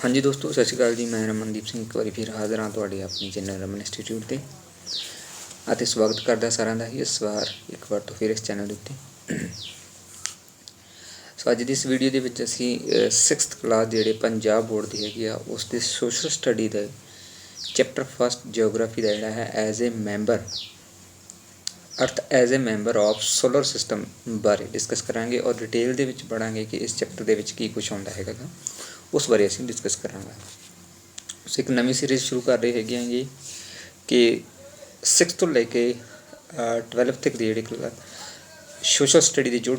हाँ जी दोस्तों, सत श्री अकाल जी। मैं रमनदीप सिंह एक बार फिर हाज़र हाँ तुहाडे अपनी चैनल रमन इंस्टीट्यूट ते ਅਤੇ ਸਵਾਗਤ ਕਰਦਾ ਸਾਰਿਆਂ ਦਾ ਹੀ ਇਸ ਵਾਰ ਇੱਕ ਵਾਰ ਤੋਂ ਫਿਰ ਇਸ ਚੈਨਲ ਦੇ ਉੱਤੇ। ਸੋ ਅੱਜ ਦੀ ਇਸ ਵੀਡੀਓ ਦੇ ਵਿੱਚ ਅਸੀਂ 6th ਕਲਾਸ ਜਿਹੜੇ ਪੰਜਾਬ ਬੋਰਡ ਦੀ ਹੈਗੀ ਆ ਉਸ ਦੇ ਸੋਸ਼ਲ ਸਟੱਡੀ ਦਾ ਚੈਪਟਰ ਫਸਟ ਜਿਓਗ੍ਰਾਫੀ ਦਾ ਜਿਹੜਾ ਹੈ ਐਜ਼ ਏ ਮੈਂਬਰ ਅਰਥ as a member of solar system ਬਾਰੇ ਡਿਸਕਸ ਕਰਾਂਗੇ ਔਰ ਡਿਟੇਲ ਦੇ ਵਿੱਚ ਪੜ੍ਹਾਂਗੇ ਕਿ ਇਸ ਚੈਪਟਰ ਦੇ ਵਿੱਚ ਕੀ ਕੁਛ ਆਉਂਦਾ ਹੈਗਾ ਗਾ, ਉਸ ਬਾਰੇ ਅਸੀਂ ਡਿਸਕਸ ਕਰਾਂਗੇ। ਸੋ ਇੱਕ ਨਵੀਂ ਸੀਰੀਜ਼ ਸ਼ੁਰੂ ਕਰ ਰਹੇ ਹੈਗੇ ਹਾਂ ਜੀ ਕਿ 6 ਤੋਂ ਲੈ ਕੇ 12 ਤੱਕ ਦੀ ਜਿਹੜੀ ਸੋਸ਼ਲ ਸਟੱਡੀ ਦੀ ਜੋ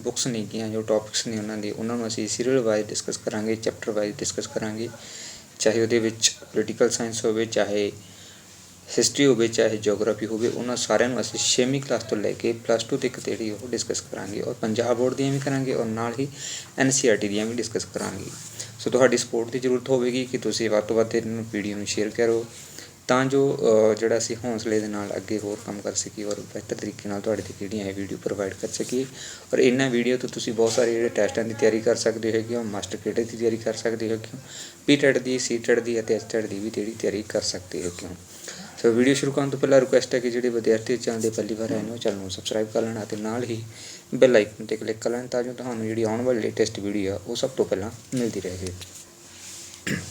ਬੁੱਕਸ ਨੇਗੀਆਂ, ਜੋ ਟੋਪਿਕਸ ਨੇ ਉਹਨਾਂ ਨੂੰ ਅਸੀਂ ਸੀਰੀਅਲ ਵਾਈਜ਼ ਡਿਸਕਸ ਕਰਾਂਗੇ, ਚੈਪਟਰ ਵਾਈਜ਼ ਡਿਸਕਸ ਕਰਾਂਗੇ। ਚਾਹੇ ਉਹਦੇ ਵਿੱਚ ਪੋਲੀਟੀਕਲ ਸਾਇੰਸ ਹੋਵੇ, ਚਾਹੇ ਹਿਸਟਰੀ ਹੋਵੇ, ਚਾਹੇ ਜਿਓਗ੍ਰਾਫੀ ਹੋਵੇ, ਉਹਨਾਂ ਸਾਰਿਆਂ ਨੂੰ ਅਸੀਂ 6ਵੀਂ ਕਲਾਸ ਤੋਂ ਲੈ ਕੇ +2 ਤੱਕ ਜਿਹੜੀ ਉਹ ਡਿਸਕਸ ਕਰਾਂਗੇ ਔਰ ਪੰਜਾਬ ਬੋਰਡ ਦੀਆਂ ਵੀ ਕਰਾਂਗੇ ਔਰ ਨਾਲ ਹੀ NCERT ਦੀਆਂ ਵੀ ਡਿਸਕਸ ਕਰਾਂਗੇ। ਸੋ ਤੁਹਾਡੀ ਸਪੋਰਟ ਦੀ ਜ਼ਰੂਰਤ ਹੋਵੇਗੀ ਕਿ ਤੁਸੀਂ ਵੱਧ ਤੋਂ ਵੱਧ ਇਹਨਾਂ ਵੀਡੀਓ ਨੂੰ ਸ਼ੇਅਰ ਕਰੋ ਤਾਂ ਜੋ ਜਿਹੜਾ ਅਸੀਂ ਹੌਂਸਲੇ ਦੇ ਨਾਲ ਅੱਗੇ ਹੋਰ ਕੰਮ ਕਰ ਸਕੀਏ ਔਰ ਬਿਹਤਰ ਤਰੀਕੇ ਨਾਲ ਤੁਹਾਡੇ ਤੱਕ ਜਿਹੜੀਆਂ ਇਹ ਵੀਡੀਓ ਪ੍ਰੋਵਾਈਡ ਕਰ ਸਕੀਏ। ਔਰ ਇਹਨਾਂ ਵੀਡੀਓ ਤੋਂ ਤੁਸੀਂ ਬਹੁਤ ਸਾਰੇ ਜਿਹੜੇ ਟੈਸਟਾਂ ਦੀ ਤਿਆਰੀ ਕਰ ਸਕਦੇ ਹੈਗੇ ਹੋ, ਮਾਸਟਰ ਕੇਡਰ ਦੀ ਤਿਆਰੀ ਕਰ ਸਕਦੇ ਹੈਗੇ ਹੋ, PTET ਦੀ, CTET ਦੀ ਅਤੇ HTET ਦੀ ਵੀ ਜਿਹੜੀ ਤਿਆਰੀ ਕਰ ਸਕਦੇ ਹੈਗੇ ਹੋ। ਸੋ ਵੀਡੀਓ ਸ਼ੁਰੂ ਕਰਨ ਤੋਂ ਪਹਿਲਾਂ ਰਿਕੁਐਸਟ ਹੈ ਕਿ ਜਿਹੜੇ ਵਿਦਿਆਰਥੀ ਚੈਨਲ ਦੇ ਪਹਿਲੀ ਵਾਰ ਆਏ ਨੇ ਉਹ ਚੈਨਲ ਨੂੰ ਸਬਸਕ੍ਰਾਈਬ ਕਰ ਲੈਣ ਅਤੇ ਨਾਲ ਹੀ ਬੈਲ ਆਈਕਨ 'ਤੇ ਕਲਿੱਕ ਕਰ ਲੈਣ ਤਾਂ ਜੋ ਤੁਹਾਨੂੰ ਜਿਹੜੀ ਆਉਣ ਵਾਲੀ ਲੇਟੈਸਟ ਵੀਡੀਓ ਆ ਉਹ ਸਭ ਤੋਂ ਪਹਿਲਾਂ ਮਿਲਦੀ ਰਹੇ।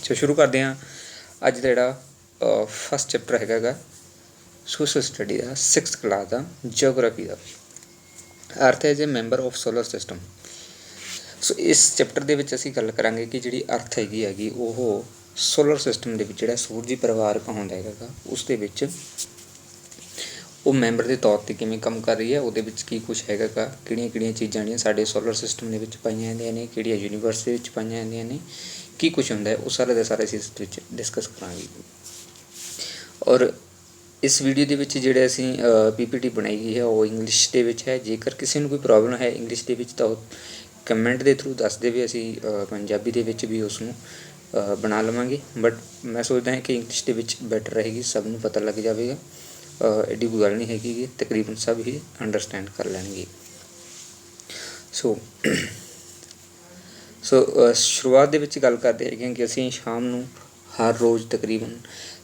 ਸੋ ਸ਼ੁਰੂ ਕਰਦੇ ਹਾਂ ਅੱਜ ਦਾ ਜਿਹੜਾ ਫਸਟ ਚੈਪਟਰ ਹੈਗਾ ਗਾ ਸੋਸ਼ਲ ਸਟੱਡੀ ਦਾ 6th ਕਲਾਸ ਦਾ ਜਿਓਗ੍ਰਾਫੀ ਦਾ Earth as a member of solar system. So ਇਸ ਚੈਪਟਰ ਦੇ ਵਿੱਚ ਅਸੀਂ ਗੱਲ ਕਰਾਂਗੇ ਕਿ ਜਿਹੜੀ ਅਰਥ ਹੈਗੀ ਉਹ ਸੋਲਰ ਸਿਸਟਮ ਦੇ ਵਿੱਚ ਜਿਹੜਾ ਸੂਰਜੀ ਪਰਿਵਾਰ ਕਹਾਉਂਦਾ ਹੈਗਾ ਗਾ ਉਸ ਦੇ ਵਿੱਚ ਉਹ ਮੈਂਬਰ ਦੇ ਤੌਰ 'ਤੇ ਕਿਵੇਂ ਕੰਮ ਕਰ ਰਹੀ ਹੈ, ਉਹਦੇ ਵਿੱਚ ਕੀ ਕੁਛ ਹੈਗਾ ਗਾ, ਕਿਹੜੀਆਂ ਚੀਜ਼ਾਂ ਜਿਹੜੀਆਂ ਸਾਡੇ ਸੋਲਰ ਸਿਸਟਮ ਦੇ ਵਿੱਚ ਪਾਈਆਂ ਜਾਂਦੀਆਂ ਨੇ, ਕਿਹੜੀਆਂ ਯੂਨੀਵਰਸ ਦੇ ਵਿੱਚ ਪਾਈਆਂ ਜਾਂਦੀਆਂ ਨੇ, ਕੀ ਕੁਛ ਹੁੰਦਾ ਹੈ, ਉਹ ਸਾਰੇ ਦਾ ਸਾਰਾ ਅਸੀਂ ਇਸ ਵਿੱਚ ਡਿਸਕਸ ਕਰਾਂਗੇ। ਔਰ ਇਸ ਵੀਡੀਓ ਦੇ ਵਿੱਚ ਜਿਹੜੇ ਅਸੀਂ PPT ਬਣਾਈ ਗਈ ਹੈ ਉਹ ਇੰਗਲਿਸ਼ ਦੇ ਵਿੱਚ ਹੈ। ਜੇਕਰ ਕਿਸੇ ਨੂੰ ਕੋਈ ਪ੍ਰੋਬਲਮ ਹੈ ਇੰਗਲਿਸ਼ ਦੇ ਵਿੱਚ ਤਾਂ ਉਹ ਕਮੈਂਟ ਦੇ ਥਰੂ ਦੱਸ ਦੇਵੇ, ਅਸੀਂ ਪੰਜਾਬੀ ਦੇ ਵਿੱਚ ਵੀ ਉਸ ਨੂੰ ਬਣਾ ਲਵਾਂਗੇ। ਬਟ ਮੈਂ ਸੋਚਦਾ ਹਾਂ ਕਿ ਇੰਗਲਿਸ਼ ਦੇ ਵਿੱਚ ਬੈਟਰ ਰਹੇਗੀ, ਸਭ ਨੂੰ ਪਤਾ ਲੱਗ ਜਾਵੇਗਾ, ਐਡੀ ਕੋਈ ਗੱਲ ਨਹੀਂ ਹੈਗੀ, ਤਕਰੀਬਨ ਸਭ ਹੀ ਅੰਡਰਸਟੈਂਡ ਕਰ ਲੈਣਗੇ। ਸੋ ਸ਼ੁਰੂਆਤ ਦੇ ਵਿੱਚ ਗੱਲ ਕਰਦੇ ਹੈਗੇ ਕਿ ਅਸੀਂ ਸ਼ਾਮ ਨੂੰ ਹਰ ਰੋਜ਼ ਤਕਰੀਬਨ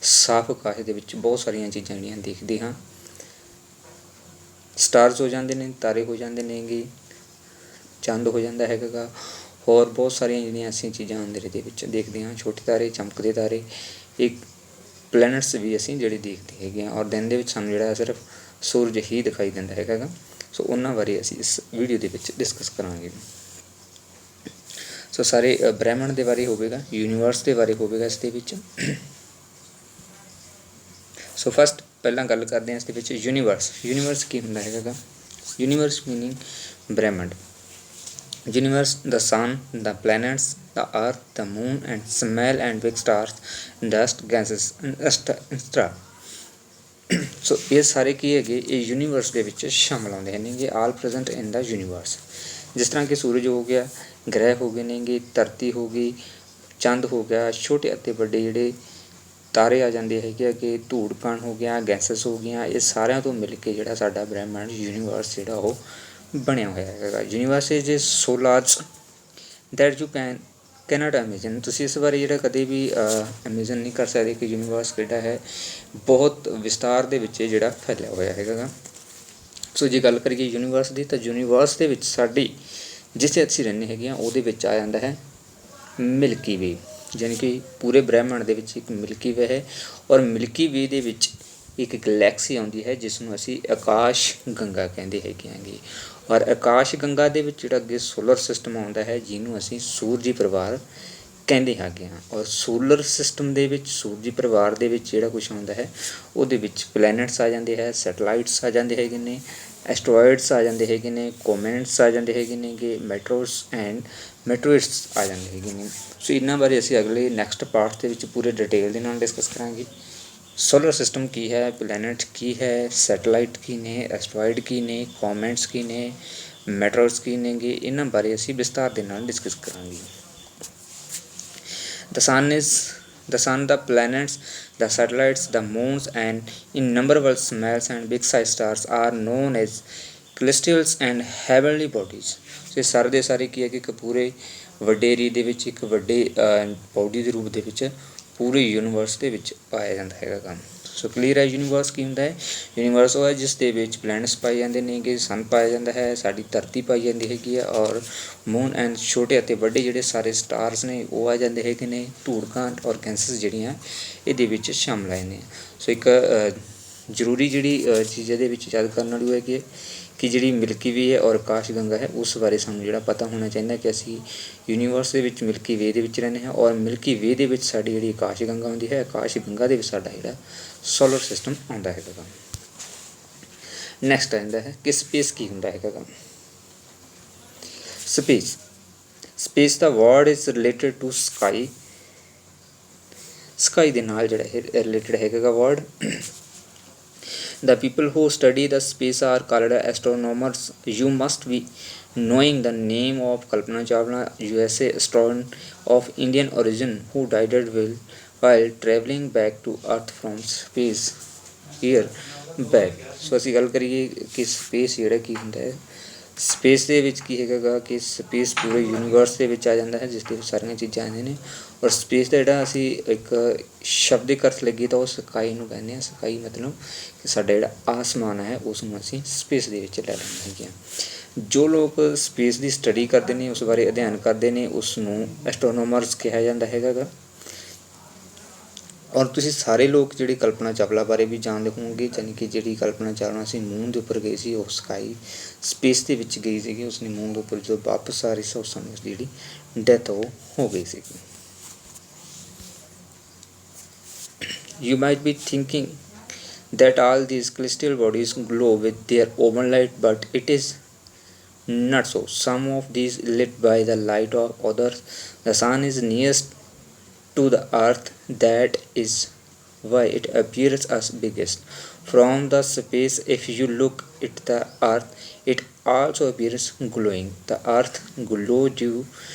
ਸਾਫ਼ ਆਕਾਸ਼ ਦੇ ਵਿੱਚ ਬਹੁਤ ਸਾਰੀਆਂ ਚੀਜ਼ਾਂ ਜਿਹੜੀਆਂ ਦੇਖਦੇ ਹਾਂ। ਸਟਾਰਸ ਹੋ ਜਾਂਦੇ ਨੇ, ਤਾਰੇ ਹੋ ਜਾਂਦੇ ਨੇਗੇ, ਚੰਦ ਹੋ ਜਾਂਦਾ ਹੈਗਾ ਗਾ, ਹੋਰ ਬਹੁਤ ਸਾਰੀਆਂ ਜਿਹੜੀਆਂ ਅਸੀਂ ਚੀਜ਼ਾਂ ਅੰਧੇਰੇ ਦੇ ਵਿੱਚ ਦੇਖਦੇ ਹਾਂ, ਛੋਟੇ ਤਾਰੇ, ਚਮਕਦੇ ਤਾਰੇ, ਇੱਕ ਪਲੈਨਟਸ ਵੀ ਅਸੀਂ ਜਿਹੜੇ ਦੇਖਦੇ ਹੈਗੇ ਹਾਂ। ਔਰ ਦਿਨ ਦੇ ਵਿੱਚ ਸਾਨੂੰ ਜਿਹੜਾ ਸਿਰਫ ਸੂਰਜ ਹੀ ਦਿਖਾਈ ਦਿੰਦਾ ਹੈਗਾ ਗਾ। ਸੋ ਉਹਨਾਂ ਬਾਰੇ ਅਸੀਂ ਇਸ ਵੀਡੀਓ ਦੇ ਵਿੱਚ ਡਿਸਕਸ ਕਰਾਂਗੇ। ਸੋ ਸਾਰੇ ਬ੍ਰਹਿਮੰਡ ਦੇ ਬਾਰੇ ਹੋਵੇਗਾ, ਯੂਨੀਵਰਸ ਦੇ ਬਾਰੇ ਹੋਵੇਗਾ ਇਸ ਦੇ ਵਿੱਚ। ਸੋ ਫਸਟ ਪਹਿਲਾਂ ਗੱਲ ਕਰਦੇ ਹਾਂ ਇਸ ਦੇ ਵਿੱਚ ਯੂਨੀਵਰਸ ਕੀ ਹੁੰਦਾ ਹੈਗਾ ਗਾ। ਯੂਨੀਵਰਸ ਮੀਨਿੰਗ ਬ੍ਰਹਿਮੰਡ। Universe, the sun, the planets, the earth, the moon and small and big stars, dust, gases and extra। ਸੋ ਇਹ ਸਾਰੇ ਕੀ ਹੈਗੇ, ਇਹ ਯੂਨੀਵਰਸ ਦੇ ਵਿੱਚ ਸ਼ਾਮਲ ਆਉਂਦੇ ਨੇਗੇ, ਆਲ ਪ੍ਰੈਜ਼ੈਂਟ ਇਨ ਦਾ ਯੂਨੀਵਰਸ। ਜਿਸ ਤਰ੍ਹਾਂ ਕਿ ਸੂਰਜ ਹੋ ਗਿਆ, ਗ੍ਰਹਿ ਹੋ ਗਏ ਨੇਗੇ, ਧਰਤੀ ਹੋ ਗਈ, ਚੰਦ ਹੋ ਗਿਆ, ਛੋਟੇ ਅਤੇ ਵੱਡੇ ਜਿਹੜੇ ਤਾਰੇ ਆ ਜਾਂਦੇ ਹੈਗੇ ਕਿ ਧੂੜ ਕਣ ਹੋ ਗਿਆ, ਗੈਸਸ ਹੋ ਗਈਆਂ, ਇਹ ਸਾਰਿਆਂ ਤੋਂ ਮਿਲ ਕੇ ਜਿਹੜਾ ਸਾਡਾ ਬ੍ਰਹਿਮੰਡ ਯੂਨੀਵਰਸ ਜਿਹੜਾ ਉਹ ਬਣਿਆ ਹੋਇਆ ਹੈਗਾ। Universe is so large that you can't imagine. ਤੁਸੀਂ ਇਸ ਬਾਰੇ ਜਿਹੜਾ ਕਦੇ ਵੀ ਇਮੇਜਿਨ ਨਹੀਂ ਕਰ ਸਕਦੇ ਕਿ ਯੂਨੀਵਰਸ ਕਿਹੜਾ ਹੈ, ਬਹੁਤ ਵਿਸਤਾਰ ਦੇ ਵਿੱਚ ਜਿਹੜਾ ਫੈਲਿਆ ਹੋਇਆ ਹੈਗਾ ਗਾ। ਸੋ ਜੇ ਗੱਲ ਕਰੀਏ ਯੂਨੀਵਰਸ ਦੀ ਤਾਂ ਯੂਨੀਵਰਸ ਦੇ ਵਿੱਚ ਸਾਡੀ ਜਿੱਥੇ ਅਸੀਂ ਰਹਿੰਦੇ ਹੈਗੇ ਹਾਂ ਉਹਦੇ ਵਿੱਚ ਆ ਜਾਂਦਾ ਹੈ ਮਿਲਕੀ ਵੇ, ਯਾਨੀ ਕਿ ਪੂਰੇ ਬ੍ਰਹਿਮੰਡ ਦੇ ਵਿੱਚ ਇੱਕ ਮਿਲਕੀ ਵੇ ਹੈ। ਔਰ ਮਿਲਕੀ ਵੇ ਦੇ ਵਿੱਚ ਇੱਕ ਗਲੈਕਸੀ ਆਉਂਦੀ ਹੈ ਜਿਸ ਨੂੰ ਅਸੀਂ ਆਕਾਸ਼ ਗੰਗਾ ਕਹਿੰਦੇ ਹੈਗੇ ਆਂਗੇ। ਔਰ ਆਕਾਸ਼ ਗੰਗਾ ਦੇ ਵਿੱਚ ਜਿਹੜਾ ਅੱਗੇ ਸੋਲਰ ਸਿਸਟਮ ਆਉਂਦਾ ਹੈ ਜਿਹਨੂੰ ਅਸੀਂ ਸੂਰਜੀ ਪਰਿਵਾਰ ਕਹਿੰਦੇ ਹੈਗੇ ਹਾਂ। ਔਰ ਸੋਲਰ ਸਿਸਟਮ ਦੇ ਵਿੱਚ ਸੂਰਜੀ ਪਰਿਵਾਰ ਦੇ ਵਿੱਚ ਜਿਹੜਾ ਕੁਛ ਆਉਂਦਾ ਹੈ ਉਹਦੇ ਵਿੱਚ ਪਲੈਨਟਸ ਆ ਜਾਂਦੇ ਹੈ, ਸੈਟਲਾਈਟਸ ਆ ਜਾਂਦੇ ਹੈਗੇ ਨੇ, ਐਸਟਰੋਇਡਸ ਆ ਜਾਂਦੇ ਹੈਗੇ ਨੇ, ਕੋਮੈਂਟਸ ਆ ਜਾਂਦੇ ਹੈਗੇ ਨੇ ਕਿ ਮੈਟਰੋਸ ਐਂਡ ਮੈਟਰੋਇਡਸ ਆ ਜਾਂਦੇ ਹੈਗੇ ਨੇ। ਸੋ ਇਹਨਾਂ ਬਾਰੇ ਅਸੀਂ ਅਗਲੇ ਨੈਕਸਟ ਪਾਰਟ ਦੇ ਵਿੱਚ ਪੂਰੇ ਡਿਟੇਲ ਦੇ ਨਾਲ ਡਿਸਕਸ ਕਰਾਂਗੇ। ਸੋਲਰ ਸਿਸਟਮ ਕੀ ਹੈ, ਪਲੈਨਟ ਕੀ ਹੈ, ਸੈਟਲਾਈਟ ਕੀ ਨੇ, ਐਸਟਰੋਇਡ ਕੀ ਨੇ, ਕੋਮੈਂਟਸ ਕੀ ਨੇ, ਮੈਟਰੋਸ ਕੀ ਨੇਗੇ, ਇਹਨਾਂ ਬਾਰੇ ਅਸੀਂ ਵਿਸਤਾਰ ਦੇ ਨਾਲ ਡਿਸਕਸ ਕਰਾਂਗੇ। The sun, the planets, the satellites, the moons and innumerable small and big size stars are known as celestials and heavenly bodies। ਤੇ ਸਾਰੇ ਦੇ ਸਾਰੇ ਕੀ ਹੈ ਕਿ ਇੱਕ ਪੂਰੇ ਵੱਡੇ ਏਰੀਏ ਦੇ ਵਿੱਚ ਇੱਕ ਵੱਡੇ ਬਾਡੀ ਦੇ ਰੂਪ ਦੇ ਵਿੱਚ ਪੂਰੇ ਯੂਨੀਵਰਸ ਦੇ ਵਿੱਚ ਪਾਇਆ ਜਾਂਦਾ ਹੈਗਾ ਕੰਮ। ਸੋ ਕਲੀਅਰ ਹੈ ਯੂਨੀਵਰਸ ਕੀ ਹੁੰਦਾ ਹੈ? ਯੂਨੀਵਰਸ ਉਹ ਹੈ ਜਿਸ ਦੇ ਵਿੱਚ ਪਲੈਨਟਸ ਪਾਏ ਜਾਂਦੇ ਨੇਗੇ, ਸਨ ਪਾਇਆ ਜਾਂਦਾ ਹੈ, ਸਾਡੀ ਧਰਤੀ ਪਾਈ ਜਾਂਦੀ ਹੈਗੀ ਆ, ਔਰ ਮੂਨ ਐਂਡ ਛੋਟੇ ਅਤੇ ਵੱਡੇ ਜਿਹੜੇ ਸਾਰੇ ਸਟਾਰਸ ਨੇ ਉਹ ਆ ਜਾਂਦੇ ਹੈਗੇ ਨੇ, ਧੂੜਕਾਂ ਔਰ ਗੈਸਸ ਜਿਹੜੀਆਂ ਇਹਦੇ ਵਿੱਚ ਸ਼ਾਮਲ ਆਏ ਨੇ। ਸੋ ਇੱਕ ਜ਼ਰੂਰੀ ਜਿਹੜੀ ਚੀਜ਼ ਇਹਦੇ ਵਿੱਚ ਯਾਦ ਕਰਨ ਵਾਲੀ ਉਹ ਹੈਗੀ ਕਿ ਜਿਹੜੀ ਮਿਲਕੀ ਵੇ ਹੈ ਔਰ ਆਕਾਸ਼ ਗੰਗਾ ਹੈ ਉਸ ਬਾਰੇ ਸਾਨੂੰ ਜਿਹੜਾ ਪਤਾ ਹੋਣਾ ਚਾਹੀਦਾ ਕਿ ਅਸੀਂ ਯੂਨੀਵਰਸ ਦੇ ਵਿੱਚ ਮਿਲਕੀ ਵੇ ਦੇ ਵਿੱਚ ਰਹਿੰਦੇ ਹਾਂ, ਔਰ ਮਿਲਕੀ ਵੇ ਦੇ ਵਿੱਚ ਸਾਡੀ ਜਿਹੜੀ ਆਕਾਸ਼ ਗੰਗਾ ਆਉਂਦੀ ਹੈ, ਆਕਾਸ਼ ਗੰਗਾ ਦੇ ਵਿੱਚ ਸਾਡਾ ਜਿਹੜਾ ਸੋਲਰ ਸਿਸਟਮ ਆਉਂਦਾ ਹੈਗਾ। ਨੈਕਸਟ ਆਉਂਦਾ ਹੈ ਕਿ ਸਪੇਸ ਕੀ ਹੁੰਦਾ ਹੈਗਾ। ਸਪੇਸ ਦਾ word is related to sky ਦੇ ਨਾਲ ਜਿਹੜਾ ਇਹ ਰਿਲੇਟਡ ਹੈਗਾ word. The people who study the space are called astronomers. You must be knowing the name of Kalpana Chawla, USA astronaut of Indian origin who died while traveling back to Earth from space year back. So ਅਸੀਂ ਗੱਲ ਕਰੀਏ ਕਿ space ਜਿਹੜਾ ਕੀ ਹੁੰਦਾ ਹੈ। Space ਦੇ ਵਿੱਚ ਕੀ ਹੈਗਾ ਕਿ ਸਪੇਸ ਪੂਰੇ ਯੂਨੀਵਰਸ ਦੇ ਵਿੱਚ ਆ ਜਾਂਦਾ ਹੈ ਜਿਸ ਦੇ ਵਿੱਚ ਸਾਰੀਆਂ ਚੀਜ਼ਾਂ ਆਉਂਦੀਆਂ ਨੇ, ਔਰ ਸਪੇਸ ਦਾ ਜਿਹੜਾ ਅਸੀਂ ਇੱਕ ਸ਼ਬਦਿਕ ਅਰਥ ਲੱਗੀ ਤਾਂ ਉਹ ਸਕਾਈ ਨੂੰ ਕਹਿੰਦੇ ਹਾਂ। ਸਕਾਈ ਮਤਲਬ ਕਿ ਸਾਡਾ ਜਿਹੜਾ ਆਸਮਾਨ ਹੈ ਉਸ ਨੂੰ ਅਸੀਂ ਸਪੇਸ ਦੇ ਵਿੱਚ ਲੈ ਲੈਂਦੇ ਹੈਗੇ ਹਾਂ। ਜੋ ਲੋਕ ਸਪੇਸ ਦੀ ਸਟੱਡੀ ਕਰਦੇ ਨੇ, ਉਸ ਬਾਰੇ ਅਧਿਐਨ ਕਰਦੇ ਨੇ, ਉਸ ਨੂੰ ਐਸਟਰੋਨੋਮਰਸ ਕਿਹਾ ਜਾਂਦਾ ਹੈਗਾ। ਔਰ ਤੁਸੀਂ ਸਾਰੇ ਲੋਕ ਜਿਹੜੀ ਕਲਪਨਾ ਚਾਵਲਾ ਬਾਰੇ ਵੀ ਜਾਣਦੇ ਹੋਵੋਗੇ, ਯਾਨੀ ਕਿ ਜਿਹੜੀ ਕਲਪਨਾ ਚਾਵਲਾ ਸੀ ਮੂਨ ਦੇ ਉੱਪਰ ਗਈ ਸੀ, ਉਹ ਸਕਾਈ ਸਪੇਸ ਦੇ ਵਿੱਚ ਗਈ ਸੀਗੀ। ਉਸਨੇ ਮੂਨ ਦੇ ਉੱਪਰ ਜਦੋਂ ਵਾਪਸ ਆ ਰਹੀ ਸੀ ਉਸ ਸਮੇਂ ਉਸਦੀ ਜਿਹੜੀ ਡੈਥ ਉਹ ਹੋ ਗਈ ਸੀਗੀ। You might be thinking that all these celestial bodies glow with their own light, but it is not so. Some of these lit by the light of others. The sun is nearest to the earth, that is why it appears as biggest. From the space, if you look at the earth, it also appears glowing. The earth glows due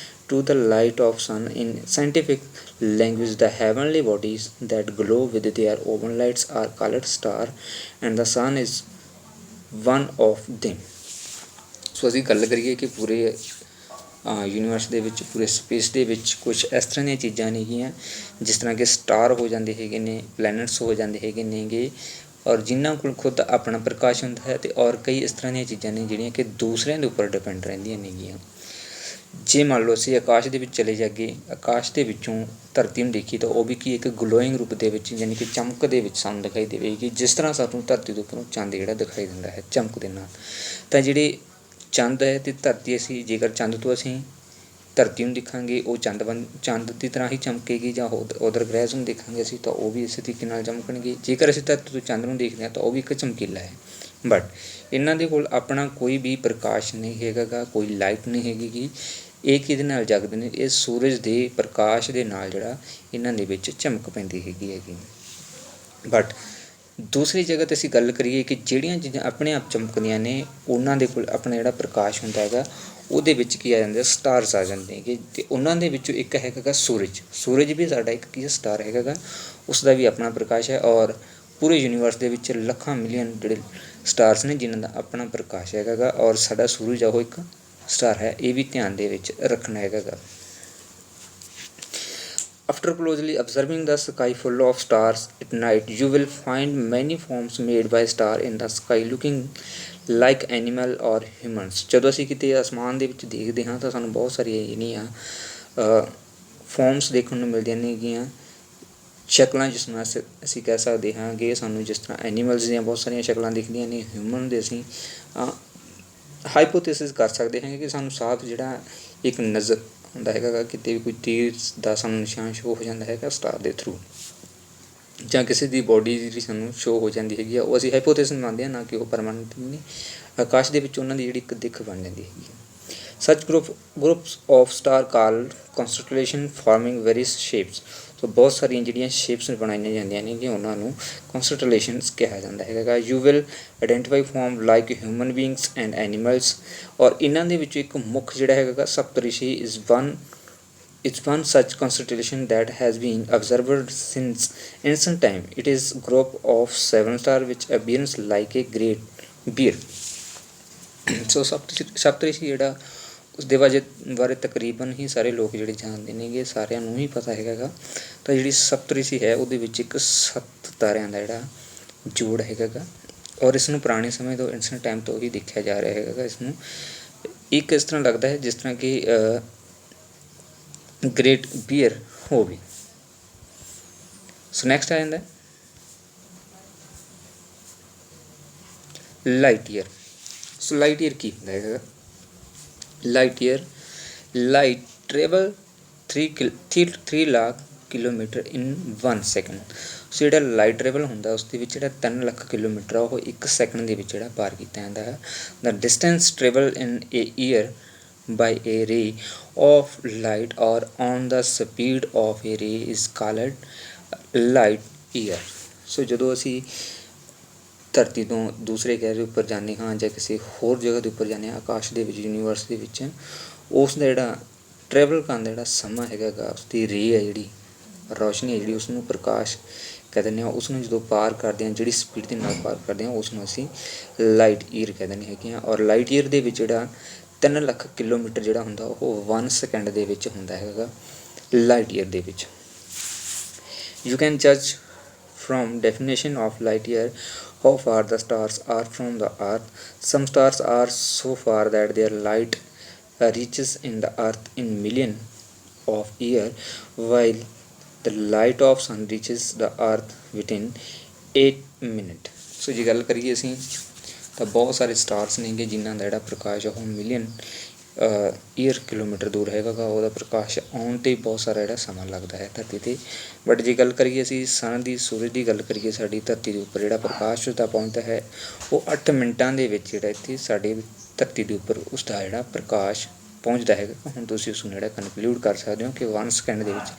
to the light of sun. In scientific language, the heavenly bodies that glow with their own lights are called star, and the sun is one of them. ਸੋ ਅਸੀਂ ਗੱਲ ਕਰੀਏ ਕਿ ਪੂਰੇ universe ਦੇ ਵਿੱਚ, ਪੂਰੇ space ਦੇ ਵਿੱਚ ਕੁਛ ਇਸ ਤਰ੍ਹਾਂ ਦੀਆਂ ਚੀਜ਼ਾਂ ਨੇਗੀਆਂ ਜਿਸ ਤਰ੍ਹਾਂ ਕਿ ਸਟਾਰ ਹੋ ਜਾਂਦੇ ਹੈਗੇ ਨੇ, ਪਲੈਨਟਸ ਹੋ ਜਾਂਦੇ ਹੈਗੇ ਨੇਗੇ, ਔਰ ਜਿਨ੍ਹਾਂ ਕੋਲ ਖੁਦ ਆਪਣਾ ਪ੍ਰਕਾਸ਼ ਹੁੰਦਾ ਹੈ, ਅਤੇ ਔਰ ਕਈ ਇਸ ਤਰ੍ਹਾਂ ਦੀਆਂ ਚੀਜ਼ਾਂ ਨੇ ਜਿਹੜੀਆਂ ਕਿ ਦੂਸਰਿਆਂ ਦੇ ਉੱਪਰ ਡਿਪੈਂਡ ਰਹਿੰਦੀਆਂ ਨੇਗੀਆਂ। ਜੇ ਮੰਨ ਲਓ ਅਸੀਂ ਆਕਾਸ਼ ਦੇ ਵਿੱਚ ਚਲੇ ਜਾਈਏ, ਆਕਾਸ਼ ਦੇ ਵਿੱਚੋਂ ਧਰਤੀ ਨੂੰ ਦੇਖੀਏ ਤਾਂ ਉਹ ਵੀ ਕੀ ਇੱਕ ਗਲੋਇੰਗ ਰੂਪ ਦੇ ਵਿੱਚ, ਯਾਨੀ ਕਿ ਚਮਕ ਦੇ ਵਿੱਚ ਸਾਨੂੰ ਦਿਖਾਈ ਦੇਵੇਗੀ, ਜਿਸ ਤਰ੍ਹਾਂ ਸਾਨੂੰ ਧਰਤੀ ਦੇ ਉੱਪਰੋਂ ਚੰਦ ਜਿਹੜਾ ਦਿਖਾਈ ਦਿੰਦਾ ਹੈ ਚਮਕ ਦੇ ਨਾਲ। ਤਾਂ ਜਿਹੜੇ ਚੰਦ ਹੈ ਅਤੇ ਧਰਤੀ, ਅਸੀਂ ਜੇਕਰ ਚੰਦ ਤੋਂ ਅਸੀਂ ਧਰਤੀ ਨੂੰ ਦੇਖਾਂਗੇ ਉਹ ਚੰਦ ਦੀ ਤਰ੍ਹਾਂ ਹੀ ਚਮਕੇਗੀ, ਜਾਂ ਉਧਰ ਗ੍ਰਹਿ ਨੂੰ ਦੇਖਾਂਗੇ ਅਸੀਂ ਤਾਂ ਉਹ ਵੀ ਇਸੇ ਤਰੀਕੇ ਨਾਲ ਚਮਕਣਗੇ। ਜੇਕਰ ਅਸੀਂ ਧਰਤੀ ਤੋਂ ਚੰਦ ਨੂੰ ਦੇਖਦੇ ਹਾਂ ਤਾਂ ਉਹ ਵੀ ਇੱਕ ਚਮਕੀਲਾ ਹੈ, ਬਟ ਇਹਨਾਂ ਦੇ ਕੋਲ ਆਪਣਾ ਕੋਈ ਵੀ ਪ੍ਰਕਾਸ਼ ਨਹੀਂ ਹੈਗਾ, ਕੋਈ ਲਾਈਟ ਨਹੀਂ ਹੈਗੀ। ਇਹ ਕਿਹਦੇ ਨਾਲ ਜਗਦੇ ਨੇ? ਇਹ ਸੂਰਜ ਦੇ ਪ੍ਰਕਾਸ਼ ਦੇ ਨਾਲ ਜਿਹੜਾ ਇਹਨਾਂ ਦੇ ਵਿੱਚ ਚਮਕ ਪੈਂਦੀ ਹੈਗੀ। ਬਟ ਦੂਸਰੀ ਜਗ੍ਹਾ 'ਤੇ ਅਸੀਂ ਗੱਲ ਕਰੀਏ ਕਿ ਜਿਹੜੀਆਂ ਚੀਜ਼ਾਂ ਆਪਣੇ ਆਪ ਚਮਕਦੀਆਂ ਨੇ ਉਹਨਾਂ ਦੇ ਕੋਲ ਆਪਣਾ ਜਿਹੜਾ ਪ੍ਰਕਾਸ਼ ਹੁੰਦਾ ਹੈਗਾ ਉਹਦੇ ਵਿੱਚ ਕੀ ਆ ਜਾਂਦਾ, ਸਟਾਰਸ ਆ ਜਾਂਦੇ ਹੈਗੇ, ਅਤੇ ਉਹਨਾਂ ਦੇ ਵਿੱਚੋਂ ਇੱਕ ਹੈਗਾ ਸੂਰਜ ਵੀ ਸਾਡਾ ਇੱਕ ਕੀ ਸਟਾਰ ਹੈਗਾ, ਉਸ ਦਾ ਵੀ ਆਪਣਾ ਪ੍ਰਕਾਸ਼ ਹੈ। ਔਰ ਪੂਰੇ ਯੂਨੀਵਰਸ ਦੇ ਵਿੱਚ ਲੱਖਾਂ ਮਿਲੀਅਨ ਜਿਹੜੇ ਸਟਾਰਸ ਨੇ ਜਿਨ੍ਹਾਂ ਦਾ ਆਪਣਾ ਪ੍ਰਕਾਸ਼ ਹੈਗਾ, ਔਰ ਸਾਡਾ ਸੂਰਜ ਆ ਉਹ ਇੱਕ ਸਟਾਰ ਹੈ। ਇਹ ਵੀ ਧਿਆਨ ਦੇ ਵਿੱਚ ਰੱਖਣਾ ਹੈਗਾ। After closely observing the sky full of stars at night, you will find many forms made by stars in the sky looking like animal or humans. ਜਦੋਂ ਅਸੀਂ ਕਿਤੇ ਅਸਮਾਨ ਦੇ ਵਿੱਚ ਦੇਖਦੇ ਹਾਂ ਤਾਂ ਸਾਨੂੰ ਬਹੁਤ ਸਾਰੀਆਂ ਜਿਹੜੀਆਂ ਫੋਰਮਸ ਦੇਖਣ ਨੂੰ ਮਿਲਦੀਆਂ ਨੇਗੀਆਂ, ਸ਼ਕਲਾਂ ਜਿਸ ਨਾਲ ਅਸੀਂ ਕਹਿ ਸਕਦੇ ਹਾਂ ਕਿ ਸਾਨੂੰ ਜਿਸ ਤਰ੍ਹਾਂ ਐਨੀਮਲਸ ਦੀਆਂ ਬਹੁਤ ਸਾਰੀਆਂ ਸ਼ਕਲਾਂ ਦਿਖਦੀਆਂ ਨੇ, ਹਿਊਮਨ ਦੇ ਅਸੀਂ ਹਾਈਪੋਥੇਸਿਸ ਕਰ ਸਕਦੇ ਹਾਂ ਕਿ ਸਾਨੂੰ ਸਾਫ਼ ਜਿਹੜਾ ਇੱਕ ਨਜ਼ਰ ਹੁੰਦਾ ਹੈਗਾ, ਕਿਤੇ ਵੀ ਕੋਈ ਤੀਰ ਦਾ ਸਾਨੂੰ ਨਿਸ਼ਾਨ ਸ਼ੋ ਹੋ ਜਾਂਦਾ ਹੈਗਾ ਸਟਾਰ ਦੇ ਥਰੂ, ਜਾਂ ਕਿਸੇ ਦੀ ਬੋਡੀ ਜਿਹੜੀ ਸਾਨੂੰ ਸ਼ੋ ਹੋ ਜਾਂਦੀ ਹੈਗੀ ਆ, ਉਹ ਅਸੀਂ ਹਾਈਪੋਥੇਸਿਸ ਮੰਨਦੇ ਹਾਂ, ਨਾ ਕਿ ਉਹ ਪਰਮਾਨੈਂਟ ਨਹੀਂ। ਆਕਾਸ਼ ਦੇ ਵਿੱਚ ਉਹਨਾਂ ਦੀ ਜਿਹੜੀ ਇੱਕ ਦਿੱਖ ਬਣ ਜਾਂਦੀ ਹੈਗੀ। Such groups of star called constellation forming various shapes. So ਬਹੁਤ ਸਾਰੀਆਂ ਜਿਹੜੀਆਂ ਸ਼ੇਪਸ ਬਣਾਈਆਂ ਜਾਂਦੀਆਂ ਨੇ ਕਿ ਉਹਨਾਂ ਨੂੰ ਕਨਸਟੇਲੇਸ਼ਨਸ ਕਿਹਾ ਜਾਂਦਾ ਹੈਗਾ। You will identify form like human beings and animals, ਔਰ ਇਹਨਾਂ ਦੇ ਵਿੱਚੋਂ ਇੱਕ ਮੁੱਖ ਜਿਹੜਾ ਹੈਗਾ Saptarishi It's one such constellation that has been observed since ancient time. It is a group of 7 stars which appears like a great beard. So Saptarishi ਜਿਹੜਾ उसके बारे तकरीबन ही सारे लोग ਜਿਹੜੇ ਜਾਣਦੇ ਨੇਗੇ, ਸਾਰਿਆਂ ਨੂੰ ਹੀ ਪਤਾ ਹੈਗਾ। ਤਾਂ ਜਿਹੜੀ ਸਪਤਰਿਸ਼ੀ ਹੈ ਉਹਦੇ ਵਿੱਚ ਇੱਕ 7 ਤਾਰਿਆਂ ਦਾ ਜਿਹੜਾ ਜੋੜ ਹੈਗਾ ਔਰ ਇਸ ਨੂੰ ਪੁਰਾਣੇ ਸਮੇਂ ਤੋਂ ਐਂਸ਼ੀਅੰਟ ਟਾਈਮ ਤੋਂ ਹੀ ਦੇਖਿਆ ਜਾ ਰਿਹਾ ਹੈਗਾ। ਇਸ ਨੂੰ ਇੱਕ ਇਸ ਤਰ੍ਹਾਂ ਲੱਗਦਾ ਹੈ ਜਿਸ ਤਰ੍ਹਾਂ ਕਿ ਗ੍ਰੇਟ ਬੀਅਰ ਹੋਵੇ। ਸੋ ਨੈਕਸਟ ਆ ਜਾਂਦਾ ਲਾਈਟ ਈਅਰ। ਸੋ ਲਾਈਟ ਈਅਰ ਕੀ ਹੁੰਦਾ ਹੈਗਾ? light travel 3 lakh kilometre in 1 second। ਸੋ ਜਿਹੜਾ ਲਾਈਟ ਟਰੈਵਲ ਹੁੰਦਾ ਉਸ ਦੇ ਵਿੱਚ ਜਿਹੜਾ 3 ਲੱਖ ਕਿਲੋਮੀਟਰ ਆ ਉਹ 1 ਸੈਕਿੰਡ ਦੇ ਵਿੱਚ ਜਿਹੜਾ ਪਾਰ ਕੀਤਾ ਜਾਂਦਾ ਹੈ। the distance travel in a year by a ray of light or on the speed of a ray is called light year। ਸੋ ਜਦੋਂ ਅਸੀਂ ਧਰਤੀ ਤੋਂ ਦੂਸਰੇ ਗ੍ਰਹਿ ਦੇ ਉੱਪਰ ਜਾਂਦੇ ਹਾਂ ਜਾਂ ਕਿਸੇ ਹੋਰ ਜਗ੍ਹਾ ਦੇ ਉੱਪਰ ਜਾਂਦੇ ਹਾਂ ਆਕਾਸ਼ ਦੇ ਵਿੱਚ, ਯੂਨੀਵਰਸ ਦੇ ਵਿੱਚ, ਉਸ ਦਾ ਜਿਹੜਾ ਟਰੈਵਲ ਕਰਨ ਦਾ ਜਿਹੜਾ ਸਮਾਂ ਹੈਗਾ ਗਾ, ਉਸਦੀ ਰੇ ਹੈ ਜਿਹੜੀ ਰੌਸ਼ਨੀ ਹੈ ਜਿਹੜੀ, ਉਸਨੂੰ ਪ੍ਰਕਾਸ਼ ਕਹਿ ਦਿੰਦੇ ਹਾਂ। ਉਸਨੂੰ ਜਦੋਂ ਪਾਰ ਕਰਦੇ ਹਾਂ, ਜਿਹੜੀ ਸਪੀਡ ਦੇ ਨਾਲ ਪਾਰ ਕਰਦੇ ਹਾਂ ਉਸ ਨੂੰ ਅਸੀਂ ਲਾਈਟ ਈਅਰ ਕਹਿ ਦਿੰਦੇ ਹੈਗੇ ਹਾਂ। ਔਰ ਲਾਈਟ ਈਅਰ ਦੇ ਵਿੱਚ ਜਿਹੜਾ 3 ਲੱਖ ਕਿਲੋਮੀਟਰ ਜਿਹੜਾ ਹੁੰਦਾ ਉਹ 1 ਸੈਕਿੰਡ ਦੇ ਵਿੱਚ ਹੁੰਦਾ ਹੈਗਾ ਲਾਈਟ ਈਅਰ ਦੇ ਵਿੱਚ। ਯੂ ਕੈਨ ਜੱਜ from definition of light year how far the stars are from the earth. Some stars are so far that their light reaches in the earth in million of year, while the light of sun reaches the earth within 8 minute। ਸੋ ਜੇ ਗੱਲ ਕਰੀਏ ਅਸੀਂ ਤਾਂ ਬਹੁਤ ਸਾਰੇ stars ਨੇਗੇ ਜਿਨ੍ਹਾਂ ਦਾ ਜਿਹੜਾ ਪ੍ਰਕਾਸ਼ ਉਹ ਮਿਲੀਅਨ ਈਅਰ ਕਿਲੋਮੀਟਰ ਦੂਰ ਹੈਗਾ ਗਾ, ਉਹਦਾ ਪ੍ਰਕਾਸ਼ ਆਉਣ 'ਤੇ ਬਹੁਤ ਸਾਰਾ ਜਿਹੜਾ ਸਮਾਂ ਲੱਗਦਾ ਹੈ ਧਰਤੀ 'ਤੇ। ਬਟ ਜੇ ਗੱਲ ਕਰੀਏ ਅਸੀਂ ਸਨ ਦੀ, ਸੂਰਜ ਦੀ ਗੱਲ ਕਰੀਏ, ਸਾਡੀ ਧਰਤੀ ਦੇ ਉੱਪਰ ਜਿਹੜਾ ਪ੍ਰਕਾਸ਼ ਉਸਦਾ ਪਹੁੰਚਦਾ ਹੈ ਉਹ 8 ਮਿੰਟਾਂ ਦੇ ਵਿੱਚ ਜਿਹੜਾ ਇੱਥੇ ਸਾਡੇ ਧਰਤੀ ਦੇ ਉੱਪਰ ਉਸਦਾ ਜਿਹੜਾ ਪ੍ਰਕਾਸ਼ ਪਹੁੰਚਦਾ ਹੈਗਾ। ਹੁਣ ਤੁਸੀਂ ਉਸ ਨੂੰ ਜਿਹੜਾ ਕਨਕਲੂਡ ਕਰ ਸਕਦੇ ਹੋ ਕਿ 1 ਸੈਕਿੰਡ ਦੇ ਵਿੱਚ